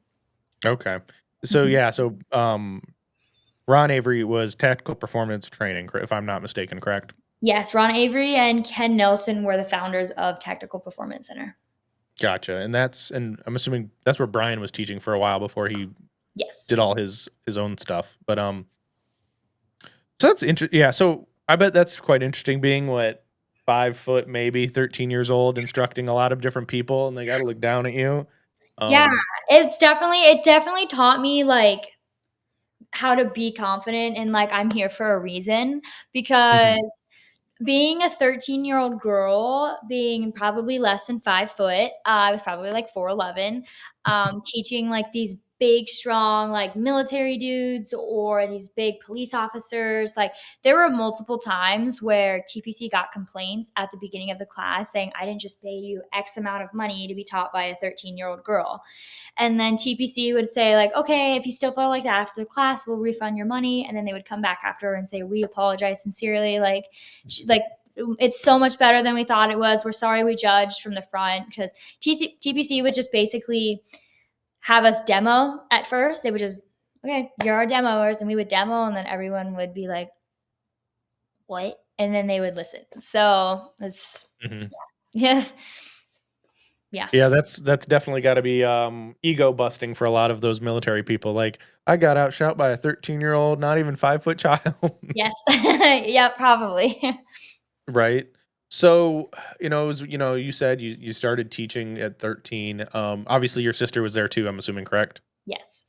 Okay. So, Mhm. yeah, Ron Avery was tactical performance training, if I'm not mistaken, correct? Yes, Ron Avery and Ken Nelson were the founders of Tactical Performance Center. Gotcha, and I'm assuming that's where Brian was teaching for a while before he Yes. did all his own stuff, but, so that's interesting. Yeah, so I bet that's quite interesting being, what, 5 foot, maybe 13 years old, instructing a lot of different people, and they gotta look down at you. Yeah, Um it definitely taught me like how to be confident and like I'm here for a reason Mhm, because being a 13-year-old girl, being probably less than 5 foot, I was probably like 4'11", teaching like these big, strong, like military dudes or these big police officers. Like there were multiple times where TPC got complaints at the beginning of the class saying, I didn't just pay you X amount of money to be taught by a 13-year-old girl. And then TPC would say, like, okay, if you still feel like that after the class, we'll refund your money. And then they would come back after and say, we apologize sincerely. Like, she's like, it's so much better than we thought it was. We're sorry we judged from the front because TPC would just basically have us demo at first. They would just, okay, you're our demoers. And we would demo, and then everyone would be like, what? And then they would listen. So it's, mhm. yeah, yeah. Yeah, that's definitely gotta be, ego busting for a lot of those military people, like, "I got outshot by a 13-year-old, not even 5-foot child." Yes. Yeah, probably. Right? So, it was you said you started teaching at 13, obviously your sister was there too, I'm assuming, correct? Yes.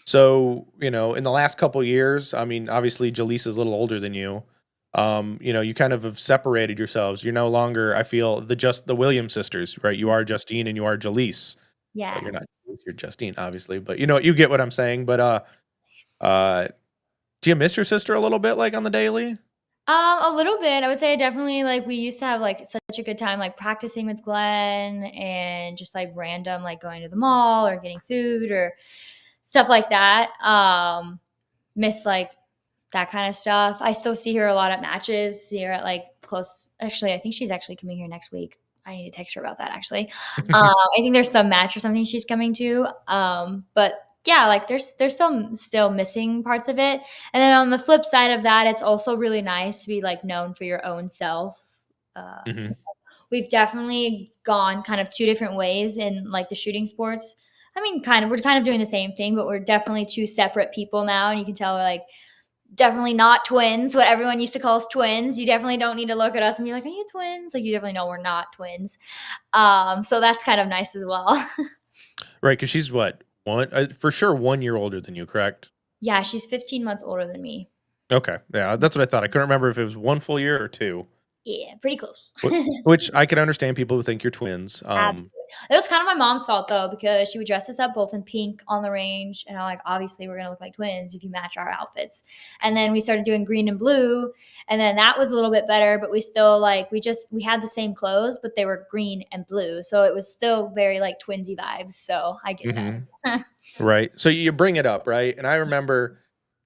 So, in the last couple years, I mean, obviously Jaleesa is a little older than you. You kind of have separated yourselves. You're no longer, I feel, the Williams sisters, right? You are Justine and you are Jaleese. Well, Yeah. you're not Jaleese, you're Justine, obviously, but you get what I'm saying. But uh, do you miss your sister a little bit, like on the daily? A little bit. I would say definitely like we used to have like such a good time like practicing with Glenn and just like random like going to the mall or getting food or stuff like that. Miss like that kind of stuff. I still see her a lot at matches, see her at like close. Actually, I think she's actually coming here next week. I need to text her about that actually. I think there's some match or something she's coming to. But yeah, like there's some still missing parts of it. And then on the flip side of that, it's also really nice to be like known for your own self. Hmm. 'Cause we've definitely gone kind of two different ways in like the shooting sports. I mean, we're kind of doing the same thing, but we're definitely two separate people now. And you can tell we're like definitely not twins, what everyone used to call us twins. You definitely don't need to look at us and be like, are you twins? Like you definitely know we're not twins. So that's kind of nice as well. Right, because she's what, for sure 1 year older than you, correct? Yeah, she's 15 months older than me. Okay, yeah, that's what I thought. I couldn't remember if it was 1 full year or two. Yeah, pretty close. Which I can understand people who think you're twins. Absolutely. It was kind of my mom's fault though, because she would dress us up both in pink on the range. And I'm like, obviously, we're going to look like twins if you match our outfits. And then we started doing green and blue. And then that was a little bit better, but we still like, we had the same clothes, but they were green and blue. So it was still very like twinsy vibes. So I get Mhm. that. Right. So you bring it up, right? And I remember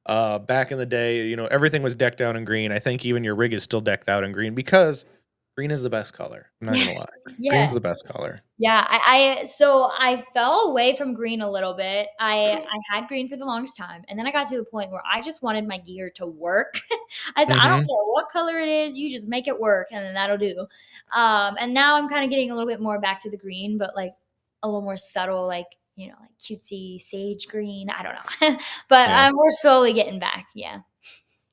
back in the day, everything was decked out in green. I think even your rig is still decked out in green because Green is the best color. I'm not gonna lie. Yeah. Green's the best color. Yeah, so I fell away from green a little bit. I had green for the longest time, and then I got to the point where I just wanted my gear to work. I said, "I don't Mhm. care what color it is, you just make it work, and then that'll do." And now I'm kinda getting a little bit more back to the green, but, like, a little more subtle, like, like cutesy sage green, I don't know. But, Yeah. we're slowly getting back, yeah.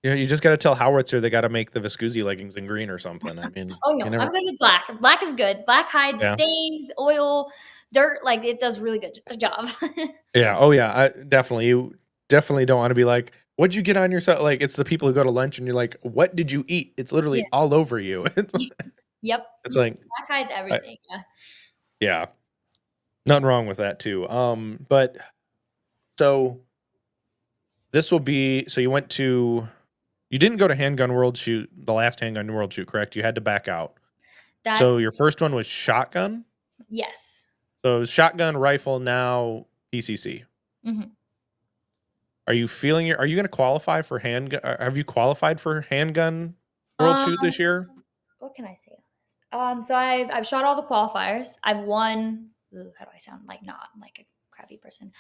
Yeah, you just gotta tell Howitzer they gotta make the Viscusi leggings in green or something. I mean, Oh, you no, I'm never. good with black. Black is good. Black hides Yeah. stains, oil, dirt, like, it does really good job. Yeah, oh, yeah, I definitely you definitely don't wanna be like, "What'd you get on yourself?" Like, it's the people who go to lunch and you're like, "What did you eat?" It's Yeah. literally all over you. Yep. It's like, Black hides I everything, yeah. yeah, nothing wrong with that too. But so this will be so you didn't go to Handgun World Shoot, the last Handgun World Shoot, correct? You had to back out. So your That's first one was shotgun? yes. So it was shotgun, rifle, now PCC. Mhm. Are you gonna qualify for handgun have you qualified for Handgun World Um, Shoot this year? what can I say on this? So I've shot all the qualifiers. I've won how do I sound? Like, not like a crappy person.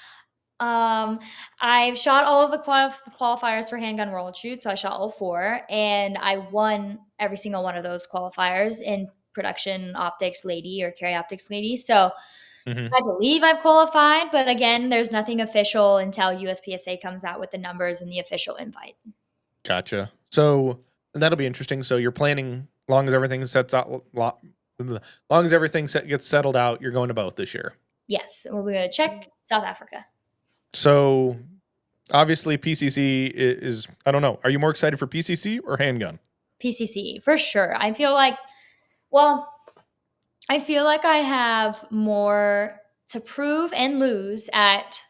Um, I've shot all of the qualifiers for Handgun World Shoot, so I shot all 4, and I won every single one of those qualifiers in production optics lady or carry optics lady, so Mhm. I believe I've qualified, but again, there's nothing official until USPSA comes out with the numbers and the official invite. Gotcha. So that'll be interesting. So you're planning, long as everything sets out, long as everything gets settled out, you're going to both this year. Yes, we're gonna check South Africa. So obviously PCC is, I don't know. Are you more excited for PCC or handgun? PCC for sure. Well, I feel like I have more to prove and lose at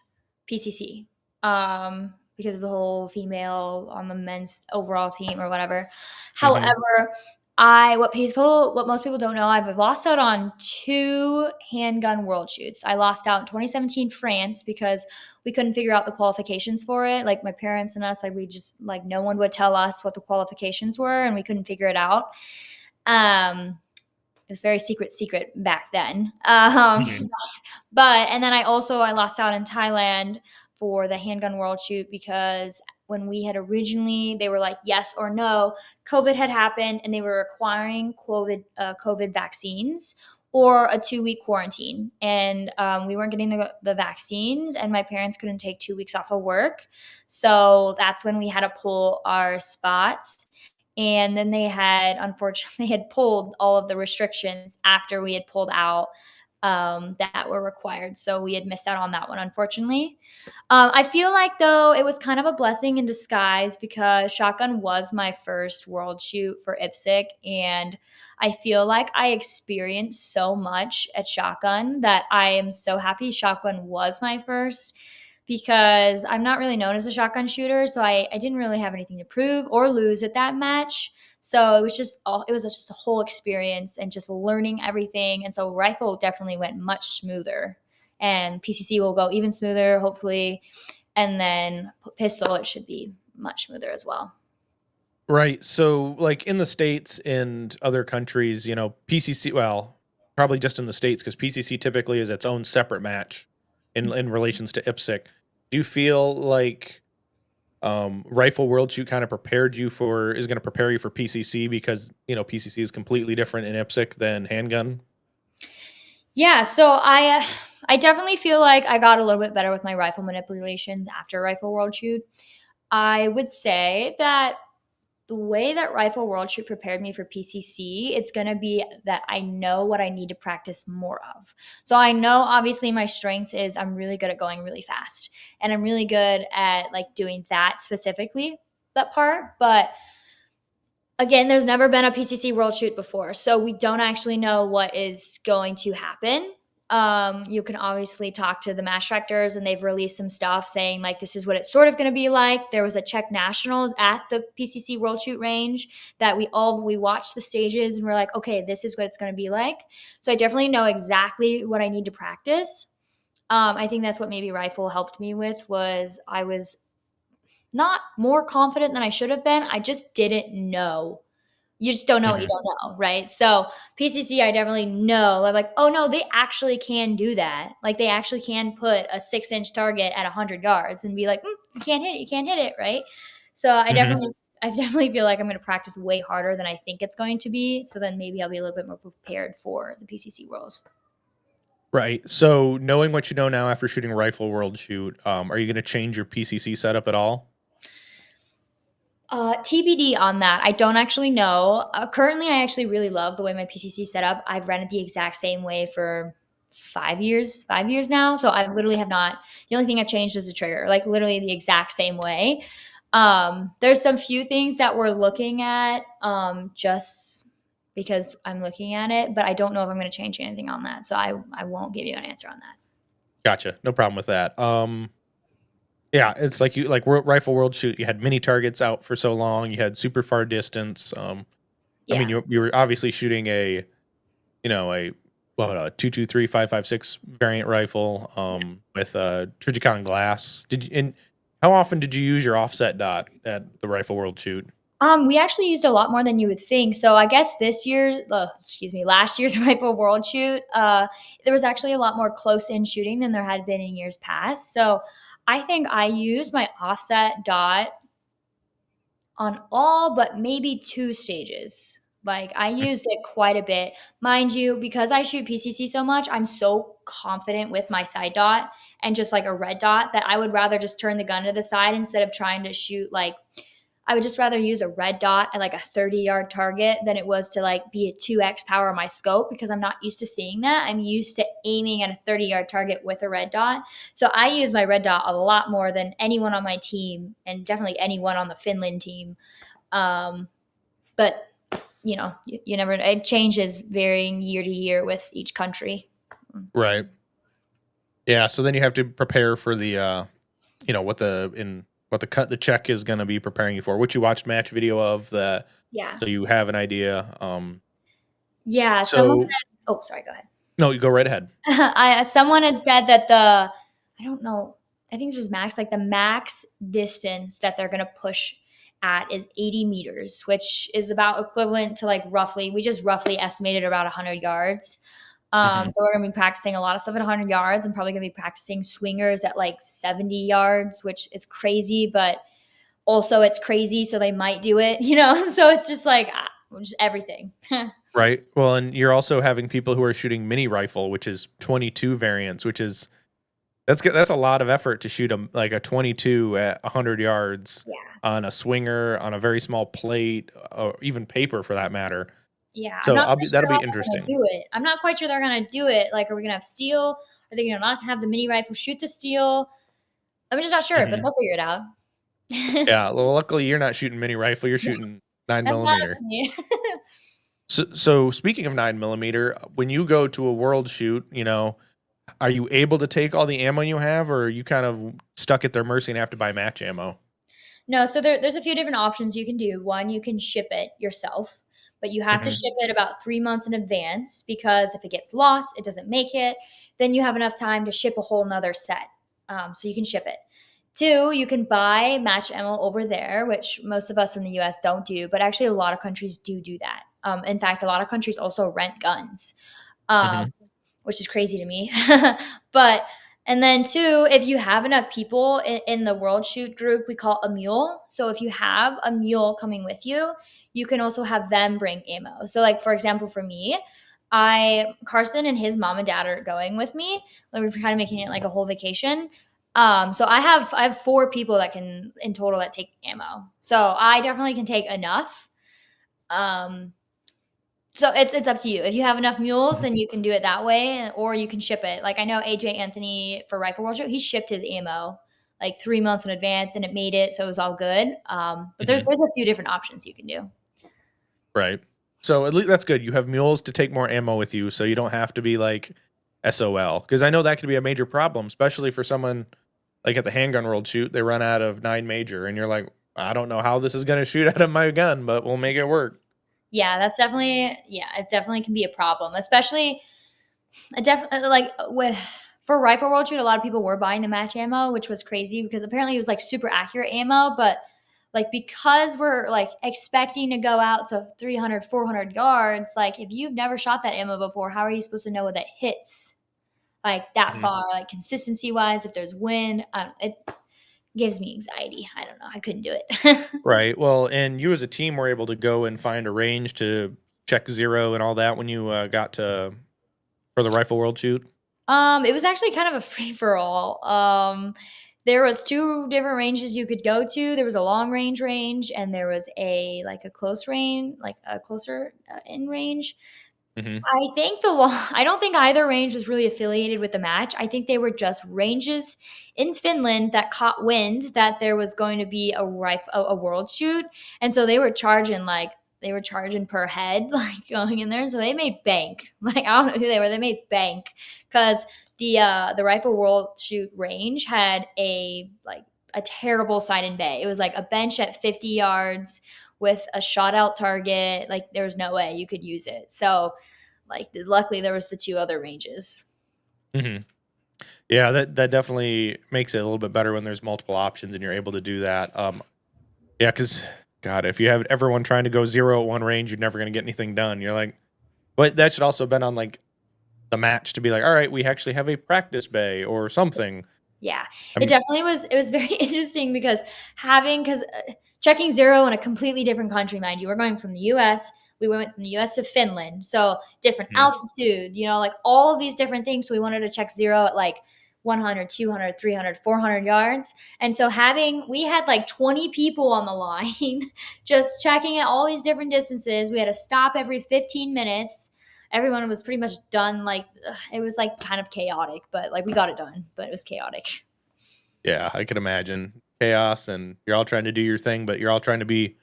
PCC, because of the whole female on the men's overall team or whatever. Hmm. However, what most people don't know, I've lost out on 2 handgun world shoots. I lost out in 2017 France because we couldn't figure out the qualifications for it. Like, my parents and us, like, we just, like, no one would tell us what the qualifications were, and we couldn't figure it out. It was very secret back then. Hmm. But and then I lost out in Thailand for the handgun world shoot because when we had originally, they were like yes or no. COVID had happened, and they were requiring COVID vaccines or a 2-week quarantine, and we weren't getting the vaccines, and my parents couldn't take 2 weeks off of work, so that's when we had to pull our spots. And then unfortunately, they had pulled all of the restrictions after we had pulled out, that were required. So we had missed out on that one, unfortunately. I feel like, though, it was kind of a blessing in disguise because shotgun was my first world shoot for IPSC. And I feel like I experienced so much at shotgun that I am so happy shotgun was my first, because I'm not really known as a shotgun shooter. So I didn't really have anything to prove or lose at that match. So it was just a whole experience and just learning everything. And so rifle definitely went much smoother, and PCC will go even smoother, hopefully. And then pistol, it should be much smoother as well. Right. So, like in the States and other countries, PCC, well, probably just in the States, because PCC typically is its own separate match in relations to IPSC. Do you feel like Rifle World Shoot kind of is going to prepare you for PCC because, PCC is completely different in IPSC than handgun? Yeah, so I definitely feel like I got a little bit better with my rifle manipulations after Rifle World Shoot. I would say that the way that Rifle World Shoot prepared me for PCC, it's going to be that I know what I need to practice more of. So I know, obviously, my strengths is I'm really good at going really fast, and I'm really good at, like, doing that specifically, that part. But again, there's never been a PCC World Shoot before, so we don't actually know what is going to happen. You can obviously talk to the match directors, and they've released some stuff saying, like, this is what it's sort of going to be like. There was a Czech Nationals at the PCC World Shoot range that we watched the stages, and we're like, okay, this is what it's going to be like. So I definitely know exactly what I need to practice. I think that's what maybe rifle helped me with, was I was not more confident than I should have been. I just didn't know You just don't know what you Mhm. don't know, right? So PCC, I definitely know. I'm like, oh no, they actually can do that. Like they actually can put a 6-inch target at 100 yards and be like, you can't hit it, you can't hit it, right? So Mhm. I definitely feel like I'm going to practice way harder than I think it's going to be. So then maybe I'll be a little bit more prepared for the PCC rules. Right. So, knowing what you know now after shooting Rifle World Shoot, are you gonna change your PCC setup at all? TBD on that. I don't actually know. Currently, I actually really love the way my PCC set up. I've run it the exact same way for 5 years, 5 years now. So I literally have not. The only thing I've changed is the trigger, like literally the exact same way. There's some few things that we're looking at, just because I'm looking at it, but I don't know if I'm going to change anything on that. So I won't give you an answer on that. Gotcha. No problem with that. Yeah, it's like Rifle World Shoot. You had mini targets out for so long. You had super far distance. I mean, Yeah. you were obviously shooting a 223 5.56 variant rifle with Trijicon glass. Did you and how often did you use your offset dot at the Rifle World Shoot? We actually used a lot more than you would think. So I guess last year's Rifle World Shoot, there was actually a lot more close in shooting than there had been in years past. So I think I used my offset dot on all but maybe two stages. Like I used it quite a bit. Mind you, because I shoot PCC so much, I'm so confident with my side dot and just like a red dot that I would rather just turn the gun to the side instead of trying to shoot like I would just rather use a red dot at like a 30-yard target than it was to like be a 2x power of my scope because I'm not used to seeing that. I'm used to aiming at a 30-yard target with a red dot. So I use my red dot a lot more than anyone on my team and definitely anyone on the Finland team. Um, but you never know. It changes varying year to year with each country. Right. Yeah. So then you have to prepare for the what the cut the check is going to be preparing you for, which you watched match video of that, Yeah. so you have an idea. Yeah. So Oh, sorry, go ahead. no, you go right ahead. Someone had said that I don't know, I think this was max, like the max distance that they're gonna push at is 80 meters, which is about equivalent to like we just roughly estimated about 100 yards. Hmm. So we're gonna be practicing a lot of stuff at 100 yards. I'm probably gonna be practicing swingers at like 70 yards, which is crazy, but also it's crazy, so they might do it, So it's just like just everything. Right. Well, and you're also having people who are shooting mini rifle, which is 22 variants, which is that's a lot of effort to shoot a 22 at 100 yards Yeah. on a swinger on a very small plate, or even paper for that matter. Yeah, I'm So not quite that'll sure be how they're gonna interesting. do it. I'm not quite sure they're gonna do it. Like, are we gonna have steel? Are they gonna not have the mini rifle shoot the steel? I'm just not sure, but Hmm. they'll figure it out. Yeah. Well, luckily you're not shooting mini rifle. You're shooting nine That's not up millimeter. to me. So speaking of 9 millimeter, when you go to a world shoot, are you able to take all the ammo you have, or are you kind of stuck at their mercy and have to buy match ammo? No, so there's a few different options you can do. One, you can ship it yourself, but you have to Hmm. ship it about 3 months in advance because if it gets lost, it doesn't make it. Then you have enough time to ship a whole nother set. So you can ship it. Two, you can buy match ammo over there, which most of us in the US don't do, but actually a lot of countries do that. In fact, a lot of countries also rent guns. Um, Hmm. which is crazy to me. but and then two, if you have enough people in the world shoot group, we call a mule. So if you have a mule coming with you, you can also have them bring ammo. So like for example, for me, I Carson and his mom and dad are going with me. Like we're kind of making it like a whole vacation. So I have 4 people that can in total that take ammo. So I definitely can take enough. Um, so it's up to you. If you have enough mules, then you can do it that way, or you can ship it. Like I know AJ Anthony for Rifle World Show, he shipped his ammo like 3 months in advance, and it made it so it was all good. But there's Hmm. there's a few different options you can do. Right. So at least that's good. You have mules to take more ammo with you, so you don't have to be like SOL. Because I know that could be a major problem, especially for someone like at the handgun world shoot. They run out of 9 major, and you're like, I don't know how this is going to shoot out of my gun, but we'll make it work. Yeah, it definitely can be a problem, especially like with for Rifle World Shoot. A lot of people were buying the match ammo, which was crazy because apparently it was like super accurate ammo, but like, because we're like expecting to go out to 300, 400 yards, like if you've never shot that ammo before, how are you supposed to know what that hits like that Mhm. far, like consistency wise, if there's wind? It gives me anxiety. I don't know. I couldn't do it. Right. Well, and you as a team were able to go and find a range to check zero and all that when you got to for the Rifle World shoot. It was actually kind of a free for all. There was two different ranges you could go to. There was a long range, and there was a like a close range, like a closer in range. Hmm. I think I don't think either range was really affiliated with the match. I think they were just ranges in Finland that caught wind that there was going to be a world shoot, and so they were charging per head, like going in there, and so they made bank. Like I don't know who they were, they made bank because the rifle world shoot range had a terrible sign in bay. It was like a bench at 50 yards with a shot out target. Like there was no way you could use it. So like luckily there was the two other ranges. Hmm. Yeah, that definitely makes it a little bit better when there's multiple options and you're able to do that. Yeah, because God, if you have everyone trying to go zero at one range, you're never going to get anything done. You're like, but that should also have been on like the match to be like, all right, we actually have a practice bay or something. Yeah, it I'm, definitely was. It was very interesting because checking zero in a completely different country, mind you, we're going from the U.S. We went from the U.S. to Finland, so different Mhm. altitude, like all of these different things. So we wanted to check zero at like 100, 200, 300, 400 yards. And so we had like 20 people on the line just checking at all these different distances. We had to stop every 15 minutes. Everyone was pretty much done. Like it was like kind of chaotic, but like we got it done, but it was chaotic. Yeah, I could imagine chaos, and you're all trying to do your thing, but you're all trying to be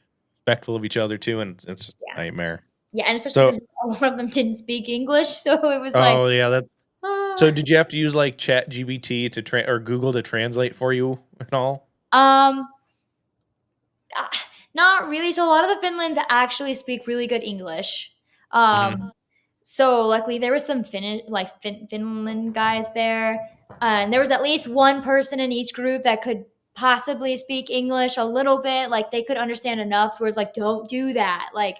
respectful of each other too, and it's just Yeah. a nightmare. Yeah. And especially So, since a lot of them didn't speak English. So it was like, oh yeah, that. So, ah. did you have to use like Chat GBT or Google to translate for you and all? um, uh, Not really. So a lot of the Finlands actually speak really good English. Hmm. So luckily there was some Finland guys there, and there was at least one person in each group that could possibly speak English a little bit. Like they could understand enough where it's like, don't do that. Like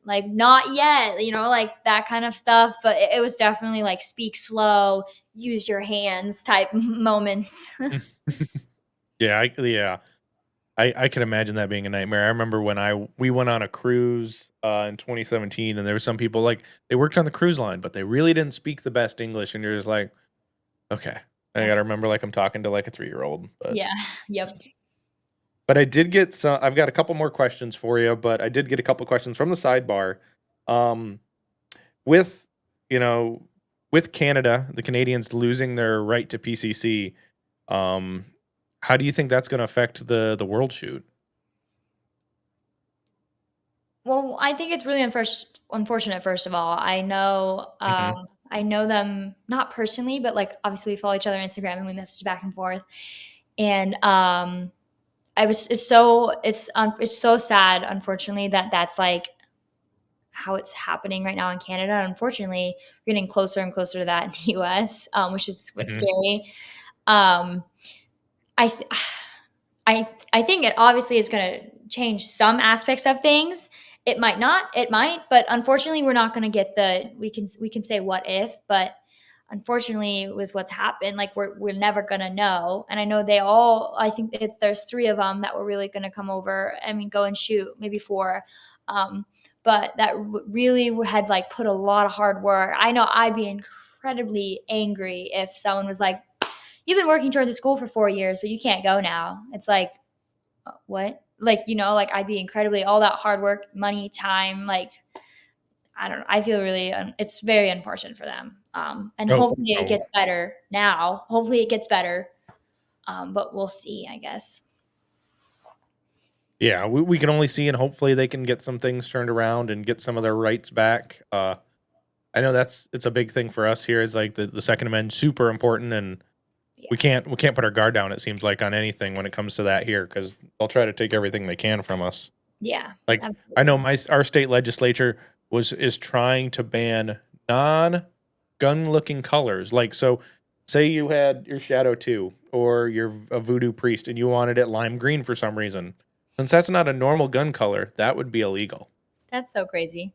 not yet, like that kind of stuff. But it was definitely like speak slow, use your hands type moments. Yeah. I can imagine that being a nightmare. I remember when we went on a cruise in 2017, and there were some people like they worked on the cruise line, but they really didn't speak the best English, and you're just like, okay, I Yeah. got to remember like I'm talking to like a 3-year-old. But Yeah. Yep. I did get some. I've got a couple more questions for you, but I did get a couple questions from the sidebar. Um, with you know, with Canada, the Canadians losing their right to PCC, um, how do you think that's going to affect the world shoot? Well, I think it's really unfortunate. First of all, Hmm. I know them not personally, but like obviously we follow each other on Instagram and we message back and forth. And I was it's so sad, unfortunately, that that's like how it's happening right now in Canada. Unfortunately, we're getting closer and closer to that in the U.S., which is what's Hmm. scary. Um, I th- I think it obviously is going to change some aspects of things. It might not. It might, but unfortunately, we're not going to get the. We can say what if, but unfortunately, with what's happened, like we're never going to know. And I know they all. I think there's three of them that were really going to come over. I mean, go and shoot, maybe four. But that really had like put a lot of hard work. I know I'd be incredibly angry if someone was like, you've been working toward the school for 4 years, but you can't go now. It's like, what? Like, like I'd be incredibly all that hard work, money, time. Like, I don't know. I feel really, it's very unfortunate for them. And Oh, hopefully it oh, gets better now. Hopefully it gets better. But we'll see, I guess. yeah. We can only see, and hopefully they can get some things turned around and get some of their rights back. I know it's a big thing for us here. Is like the Second Amendment super important, and Yeah. we can't put our guard down. It seems like on anything when it comes to that here, because they'll try to take everything they can from us. Yeah, Like I know absolutely. our state legislature is trying to ban non gun looking colors. Like so, say you had your Shadow 2 or your a voodoo priest and you wanted it lime green for some reason. Since that's not a normal gun color, that would be illegal. That's so crazy.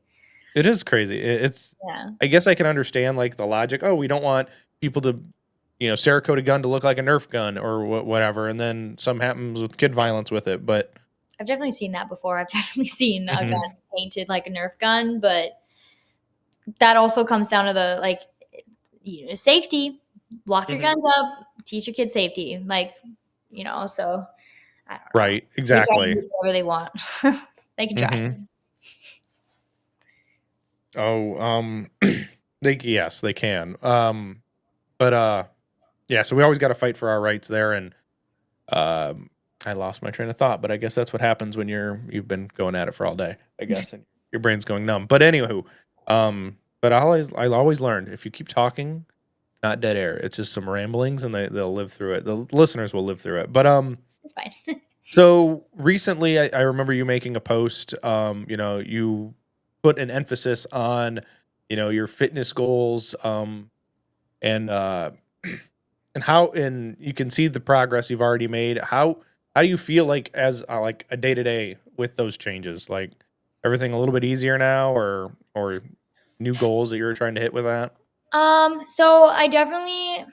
It is crazy. It's Yeah. I guess I can understand like the logic. Oh, we don't want people to, Cerakote a gun to look like a Nerf gun or whatever, and then some happens with kid violence with it. But I've definitely seen that before. I've definitely seen a gun Mhm. painted like a Nerf gun, but that also comes down to the safety. Lock your Mhm. guns up, teach your kids safety. So I don't know. Right, They try to exactly. do whatever they want. They can try. Mhm. Oh, they can. But yeah. So we always got to fight for our rights there, and um, I lost my train of thought. But I guess that's what happens when you've been going at it for all day. I guess, and your brain's going numb. But anywho, but I always learned if you keep talking, not dead air. It's just some ramblings, and they'll live through it. The listeners will live through it. But It's fine. so recently, I remember you making a post. You put an emphasis on, your fitness goals, and and you can see the progress you've already made. How do you feel like as like a day to day with those changes? Like everything a little bit easier now, or new goals that you're trying to hit with that? So I definitely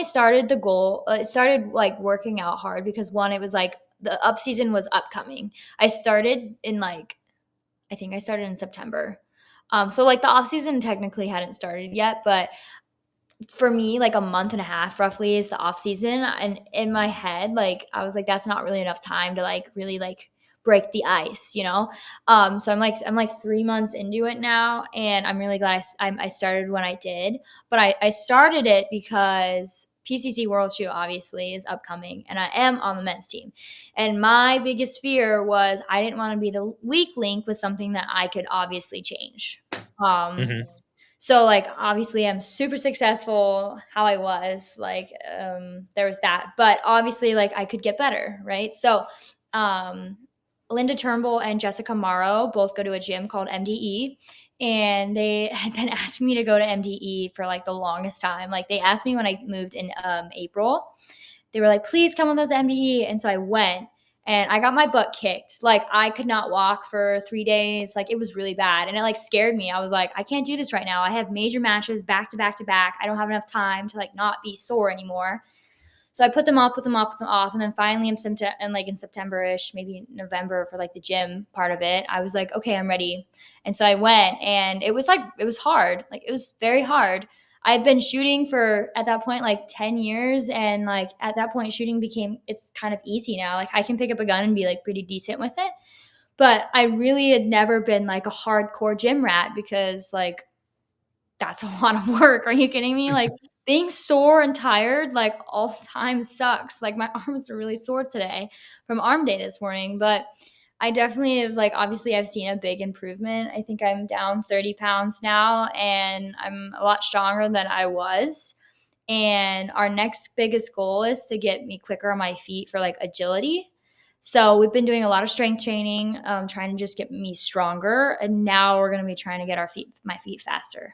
started the goal. Started like working out hard because one, it was like the up season was upcoming. I started in I think I started in September. So like the off season technically hadn't started yet, but for me, like a month and a half roughly is the off season. And in my head, like I was like, that's not really enough time to like really like break the ice. So I'm like 3 months into it now, and I'm really glad I started when I did. But I started it because PCC World Shoot obviously is upcoming, and I am on the men's team. And my biggest fear was I didn't want to be the weak link with something that I could obviously change. Um, Hmm. so like obviously I'm super successful how I was there was that, but obviously like I could get better, right? So um Linda Turnbull and Jessica Morrow both go to a gym called MDE, and they had been asking me to go to MDE for like the longest time. Like they asked me when I moved in April. They were like, please come with us to MDE. And so I went, and I got my butt kicked. Like I could not walk for 3 days. Like it was really bad. And it like scared me. I was like, I can't do this right now. I have major matches back to back to back. I don't have enough time to like not be sore anymore. So I put them off, and then finally in September-ish, maybe November for like the gym part of it, I was like, okay, I'm ready. And so I went, and it was hard. Like it was very hard. I'd been shooting for at that point like 10 years, and like at that point shooting became it's kind of easy now. Like I can pick up a gun and be like pretty decent with it. But I really had never been like a hardcore gym rat because like that's a lot of work. Are you kidding me? Like being sore and tired like all the time sucks. Like my arms are really sore today from arm day this morning, but I definitely have like obviously I've seen a big improvement. I think I'm down 30 pounds now, and I'm a lot stronger than I was. And our next biggest goal is to get me quicker on my feet for like agility. So we've been doing a lot of strength training, trying to just get me stronger, and now we're going to be trying to get my feet faster.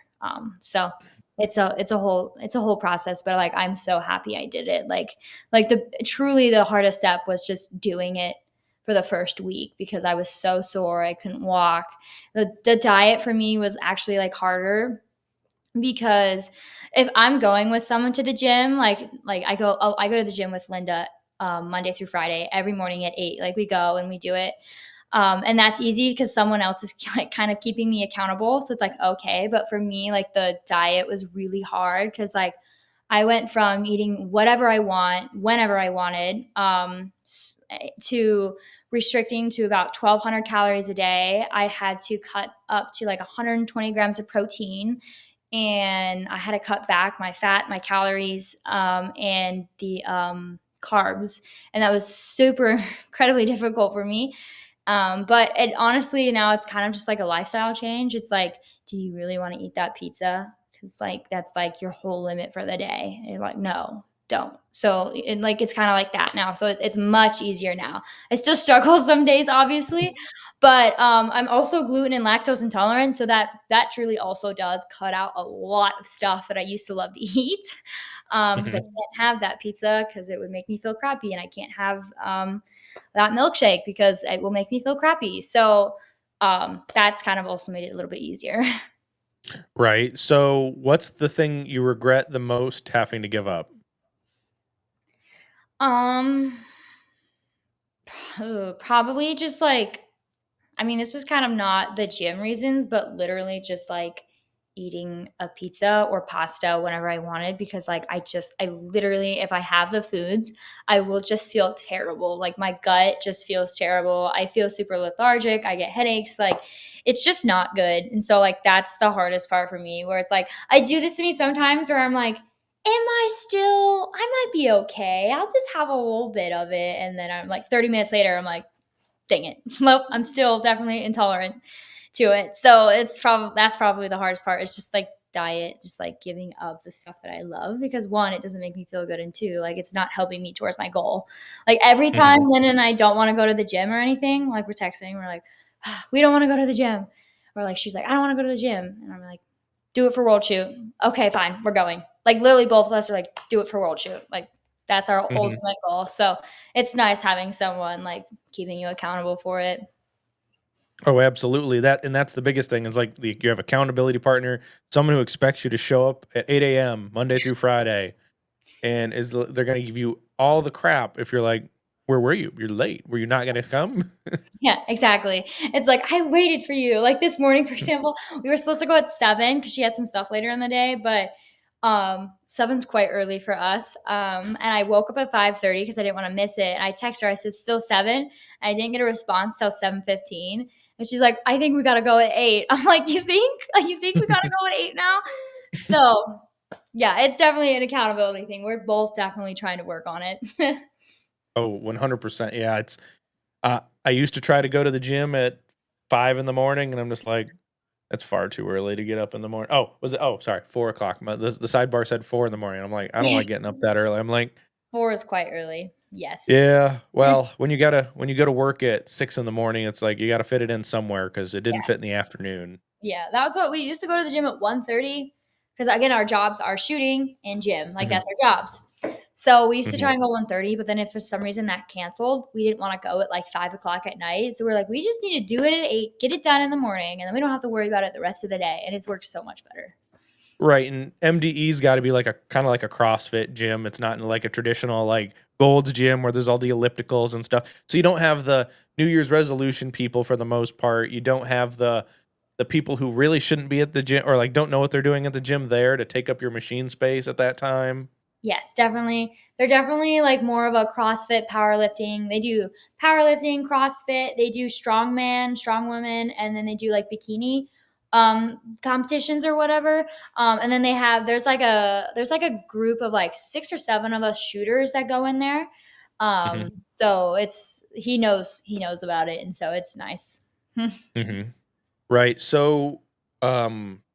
So it's a whole process, but like I'm so happy I did it. Like the hardest step was just doing it for the first week because I was so sore I couldn't walk. The diet for me was actually like harder because if I'm going with someone to the gym, I go to the gym with Linda Monday through Friday every morning at 8. Like we go and we do it, and that's easy because someone else is like kind of keeping me accountable. So it's like okay, but for me, like the diet was really hard because like I went from eating whatever I want whenever I wanted to restricting to about 1,200 calories a day. I had to cut up to like 120 grams of protein, and I had to cut back my fat, my calories, and the carbs. And that was super incredibly difficult for me. But it honestly now it's kind of just like a lifestyle change. It's like, do you really want to eat that pizza? Because like that's like your whole limit for the day. And you're like, no. don't. So and like it's kind of like that now. So it's much easier now. I still struggle some days, obviously, but I'm also gluten and lactose intolerant, so that truly also does cut out a lot of stuff that I used to love to eat. Because I Mhm. can't have that pizza because it would make me feel crappy, and I can't have that milkshake because it will make me feel crappy. So that's kind of also made it a little bit easier. Right. So, what's the thing you regret the most having to give up? um, Probably just like I mean, this was kind of not the gym reasons, but literally just like eating a pizza or pasta whenever I wanted because like I literally if I have the foods, I will just feel terrible. Like my gut just feels terrible. I feel super lethargic. I get headaches. Like it's just not good. And so like that's the hardest part for me where it's like I do this to me sometimes where I'm like I might be okay. I'll just have a little bit of it. And then I'm like 30 minutes later, I'm like, dang it. Nope, I'm still definitely intolerant to it. So that's probably the hardest part. It's just like diet, just like giving up the stuff that I love because one, it doesn't make me feel good, and two, like it's not helping me towards my goal. Like every time Mhm. Lynn and I don't want to go to the gym or anything, like we're texting, we're like, we don't want to go to the gym. Or like she's like, I don't want to go to the gym. And I'm like, do it for World Shoot. Okay, fine, we're going. Like literally both of us are like, do it for World Shoot. Like that's our Mhm. ultimate goal. So it's nice having someone like keeping you accountable for it. Oh, absolutely. That's the biggest thing is like you have accountability partner, someone who expects you to show up at 8 a.m. Monday through Friday, and they're going to give you all the crap if you're like, "Where were you? You're late. Were you not going to come?" Yeah, exactly. It's like I waited for you. Like this morning, for example, we were supposed to go at 7 because she had some stuff later in the day, but 7's quite early for us. And I woke up at 5:30 because I didn't want to miss it. And I text her, I said, still 7. I didn't get a response till 7:15. And she's like, I think we gotta go at 8. I'm like, you think? You think we gotta go at 8 now? So yeah, it's definitely an accountability thing. We're both definitely trying to work on it. Oh, 100%. Yeah, I used to try to go to the gym at 5 in the morning, and I'm just like, "That's far too early to get up in the morning." Oh, was it? Oh, sorry, 4 o'clock. The sidebar said 4 in the morning. I'm like, "I don't like getting up that early." I'm like, 4 is quite early. Yes. "Yeah, well, when you go to work at 6 in the morning, it's like you gotta fit it in somewhere because it didn't fit in the afternoon." Yeah, that was what we used to go to the gym at 1:30 because again, our jobs are shooting and gym. Like Mhm, that's our jobs. So we used to mhm. try and go 1:30, but then if for some reason that canceled, we didn't want to go at like 5 o'clock at night. So we're like, we just need to do it at 8, get it done in the morning, and then we don't have to worry about it the rest of the day. And it's worked so much better. Right, and MDE's gotta be like a kinda like a CrossFit gym. It's not in like a traditional, like, Gold's Gym where there's all the ellipticals and stuff. So you don't have the New Year's resolution people for the most part. You don't have the people who really shouldn't be at the gym or, like, don't know what they're doing at the gym there to take up your machine space at that time. Yes, definitely. They're definitely like more of a CrossFit powerlifting. They do powerlifting, CrossFit, they do strongman, strong women, and then they do like bikini competitions or whatever. And then there's like a group of like 6 or 7 of us shooters that go in there. Mhm, So it's he knows about it, and so it's nice. mhm. Right, so,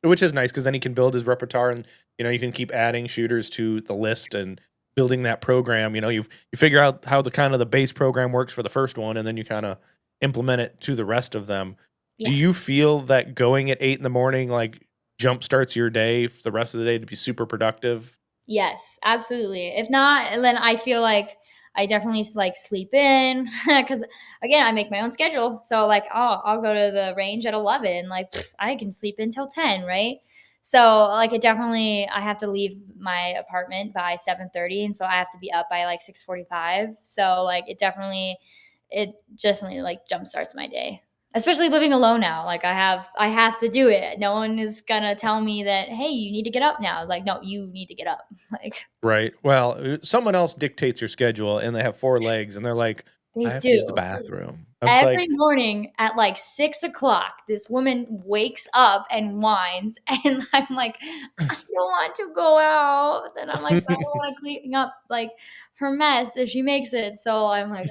which is nice because then he can build his repertoire and, you can keep adding shooters to the list and building that program, you figure out how the kind of the base program works for the first one, and then you kinda implement it to the rest of them. Do Yeah. you feel that going at 8 in the morning, like, jumpstarts your day for the rest of the day to be super productive? Yes, absolutely. If not, then I feel like I definitely like sleep in because again, I make my own schedule. So like, I'll go to the range at 11. Like I can sleep until 10, right? So like, it definitely I have to leave my apartment by 7:30, and so I have to be up by like 6:45. So like, it definitely like jumpstarts my day. Especially living alone now. Like I have to do it. No one is gonna tell me that, hey, you need to get up now. Like, no, you need to get up. Like Right, well, someone else dictates your schedule, and they have 4 legs, and they're like, they "I have to use the do. bathroom." It's Every like morning at like 6 o'clock, this woman wakes up and whines, and I'm like, I don't want to go out. And I'm like, I don't want to clean up like her mess if she makes it. So I'm like,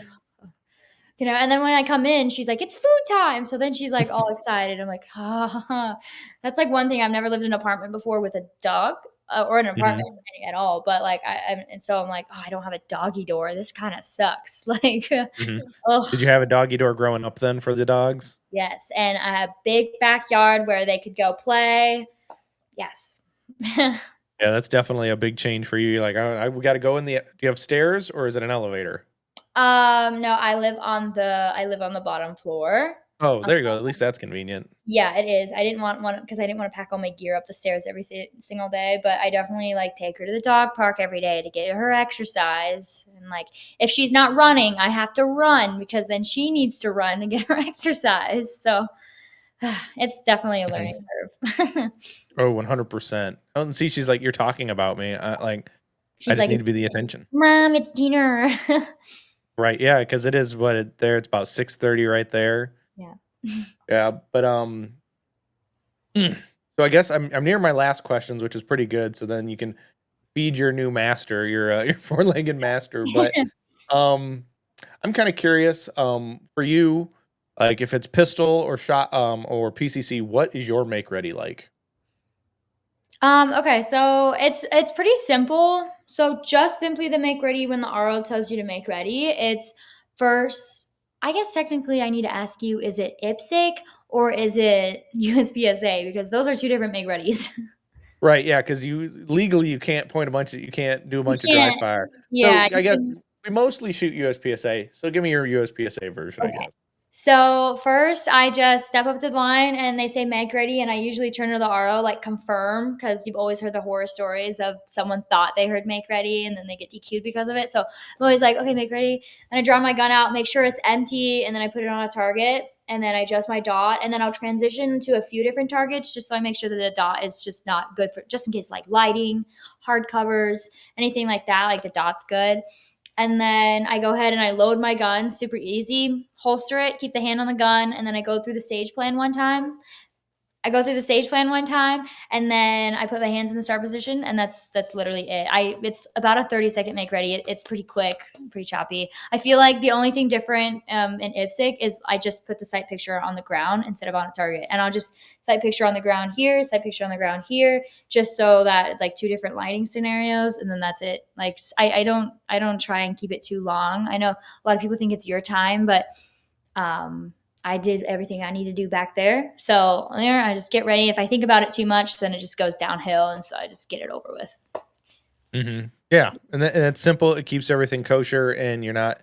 and then when I come in, she's like, "It's food time." So then she's like all excited. I'm like, "Ah." That's like one thing I've never lived in an apartment before with a dog. or an Mhm. apartment at all. But like, and so I'm like, oh, I don't have a doggy door. This kind of sucks. Like, Mhm. Did oh, you have a doggy door growing up then for the dogs? yes. And I have big backyard where they could go play. Yes. Yeah, that's definitely a big change for you. You're like, "Oh, we gotta go in the" do you have stairs or is it an elevator? No, I live on the bottom floor. Oh, there you go, at least that's convenient. Yeah, it is. I didn't want one because I didn't want to pack all my gear up the stairs every single day, but I definitely like take her to the dog park every day to get her exercise. And like, if she's not running, I have to run because then she needs to run to get her exercise. So it's definitely a Mhm. learning curve. Oh, 100%. Oh, and see, she's like, "You're talking about me." I She's just like, need to it's be the attention. mom, it's dinner. Right, yeah, because it is what it there, it's about 6:30 right there. Yeah. Yeah, but, so I guess I'm near my last questions, which is pretty good, so then you can feed your new master, your, your four-legged master, but, um, I'm kinda curious, for you, like, if it's pistol or shot, or PCC, what is your make ready like? Okay, so it's pretty simple. So just simply the make ready when the RO tells you to make ready. It's first, I guess technically I need to ask you, is it IPSC or is it USPSA? Because those are two different make readies. Right, yeah, because you legally, you can't do a You bunch of dry can't, fire. So, yeah, I you guess can. we mostly shoot USPSA, so give me your USPSA version, I Okay. guess. So first, I just step up to the line and they say make ready, and I usually turn to the RO like confirm because you've always heard the horror stories of someone thought they heard make ready and then they get DQ'd because of it. So I'm always like, okay, make ready, and I draw my gun out, make sure it's empty, and then I put it on a target, and then I adjust my dot, and then I'll transition to a few different targets just so I make sure that the dot is just not good for just in case like lighting, hard covers, anything like that. Like the dot's good. And then I go ahead and I load my gun, super easy, holster it, keep the hand on the gun, and then I go through the stage plan one time. I go through the stage plan one time, and then I put my hands in the start position, and that's literally it. I It's about a 30-second make ready. It's pretty quick, pretty choppy. I feel like the only thing different in IPSC is I just put the sight picture on the ground instead of on a target, and I'll just sight picture on the ground here, sight picture on the ground here, just so that it's like two different lighting scenarios, and then that's it. Like I don't try and keep it too long. I know a lot of people think it's your time, but um, I did everything I need to do back there. So there, I just get ready. If I think about it too much, then it just goes downhill, and so I just get it over with. Mhm. Yeah, and it's simple, it keeps everything kosher, and you're not,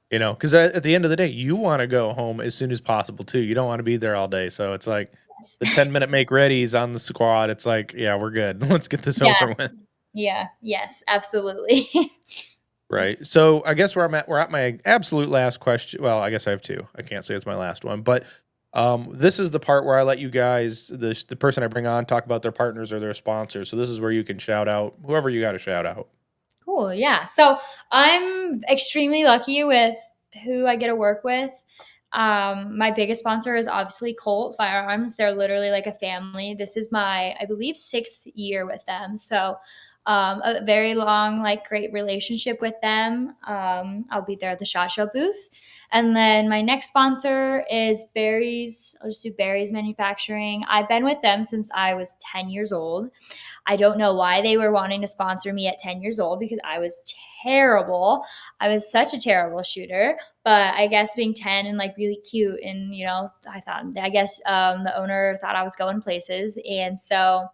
because at the end of the day, you wanna go home as soon as possible too, you don't wanna be there all day, so it's like the 10-minute make readies on the squad, it's like, "Yeah, we're good. Let's get this Yeah, over with." yeah, yes, absolutely. Right. So I guess we're at my absolute last question. Well, I guess I have two. I can't say it's my last one, but this is the part where I let you guys, the person I bring on, talk about their partners or their sponsors. So this is where you can shout out whoever you got to shout out. Cool. Yeah. So I'm extremely lucky with who I get to work with. My biggest sponsor is obviously Colt Firearms. They're literally like a family. This is my, I believe, sixth year with them. So a very long, like, great relationship with them. I'll be there at the SHOT Show booth. And then my next sponsor is Barry's. I'll just do Barry's Manufacturing. I've been with them since I was 10 years old. I don't know why they were wanting to sponsor me at 10 years old because I was terrible. I was such a terrible shooter. But I guess being 10 and like really cute, and I guess the owner thought I was going places. And so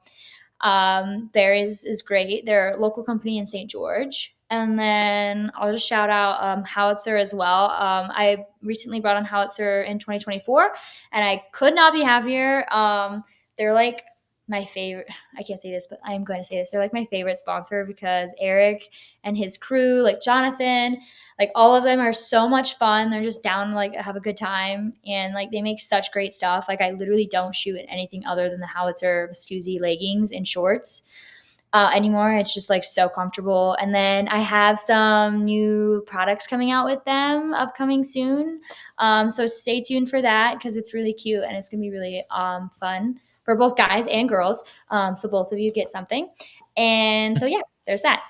there is great. They're a local company in St. George. And then I'll just shout out Howitzer as well. I recently brought on Howitzer in 2024, and I could not be happier. They're like my favorite. I can't say this, but I am going to say this. They're like my favorite sponsor because Eric and his crew, like Jonathan, like all of them are so much fun. They're just down to like have a good time, and like they make such great stuff. Like I literally don't shoot in anything other than the Howitzer Viscusi leggings and shorts anymore. It's just like so comfortable. And then I have some new products coming out with them upcoming soon. So stay tuned for that because it's really cute and it's gonna be really fun for both guys and girls. So both of you get something. And so yeah, there's that.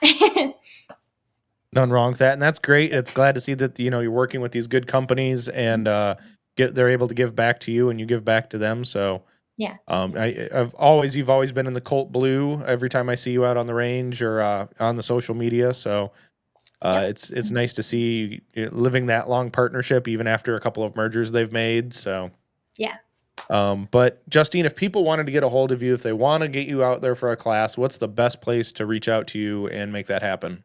None wrong with that, and that's great. It's glad to see that you're working with these good companies and they're able to give back to you and you give back to them. So Yeah. You've always been in the Colt blue every time I see you out on the range or on the social media. So Yep. it's nice to see you living that long partnership even after a couple of mergers they've made. So, Yeah. but Justine, if people wanted to get a hold of you, if they want to get you out there for a class, what's the best place to reach out to you and make that happen?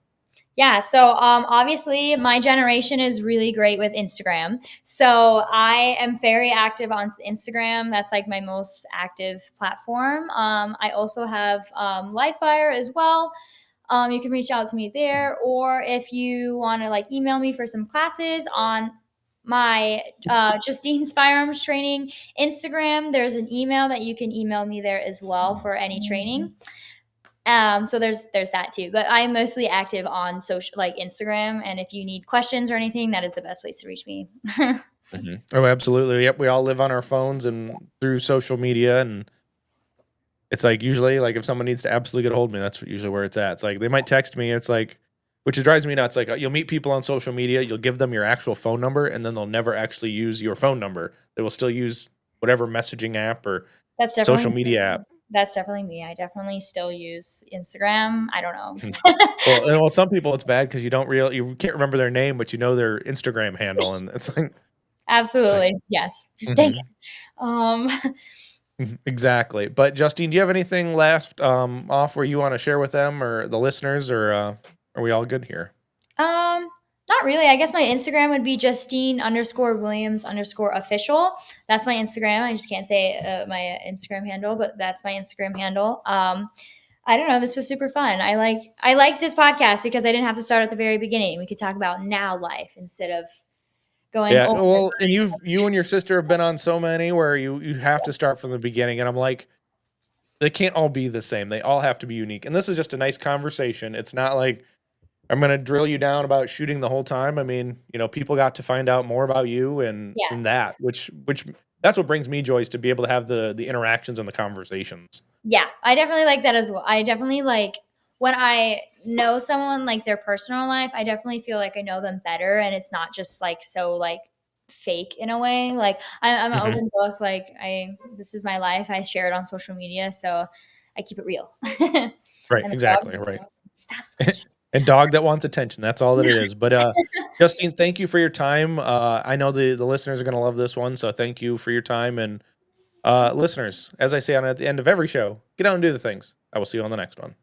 Yeah, so obviously my generation is really great with Instagram. So I am very active on Instagram. That's like my most active platform. I also have Livefire as well. You can reach out to me there, or if you want to like email me for some classes on my Justine's Firearms Training Instagram, there's an email that you can email me there as well for any training. So there's that too. But I'm mostly active on social like Instagram. And if you need questions or anything, that is the best place to reach me. Oh, absolutely. Yep. We all live on our phones and through social media. And it's like usually, like if someone needs to absolutely get a hold of me, that's usually where it's at. It's like they might text me. It's like, which drives me nuts. Like you'll meet people on social media, you'll give them your actual phone number, and then they'll never actually use your phone number. They will still use whatever messaging app or That's social definitely media app. that's definitely me. I definitely still use Instagram. I don't know. Well, some people it's bad because you can't remember their name, but you know their Instagram handle, and it's like Absolutely. Yes. Dang mhm, it. Um exactly. But Justine, do you have anything left off where you want to share with them or the listeners, or are we all good here? Um, not really. I guess my Instagram would be Justine_Williams_official. That's my Instagram. I just can't say my Instagram handle, but that's my Instagram handle. I don't know. This was super fun. I like this podcast because I didn't have to start at the very beginning. We could talk about now life instead of going Yeah, over. well, and you and your sister have been on so many where you have to start from the beginning, and I'm like, they can't all be the same. They all have to be unique. And this is just a nice conversation. It's not like I'm gonna drill you down about shooting the whole time. I mean, people got to find out more about you Yeah. and that, which that's what brings me joy is to be able to have the interactions and the conversations. Yeah, I definitely like that as well. I definitely like when I know someone like their personal life, I definitely feel like I know them better and it's not just like so like fake in a way. Like I'm an Mhm. open book. Like this is my life. I share it on social media, so I keep it real. Right, And the exactly, dogs right. stop squishing. And dog that wants attention, that's all that it is. But, Justine, thank you for your time. I know the listeners are gonna love this one, so thank you for your time, and, listeners, as I say at the end of every show, get out and do the things. I will see you on the next one.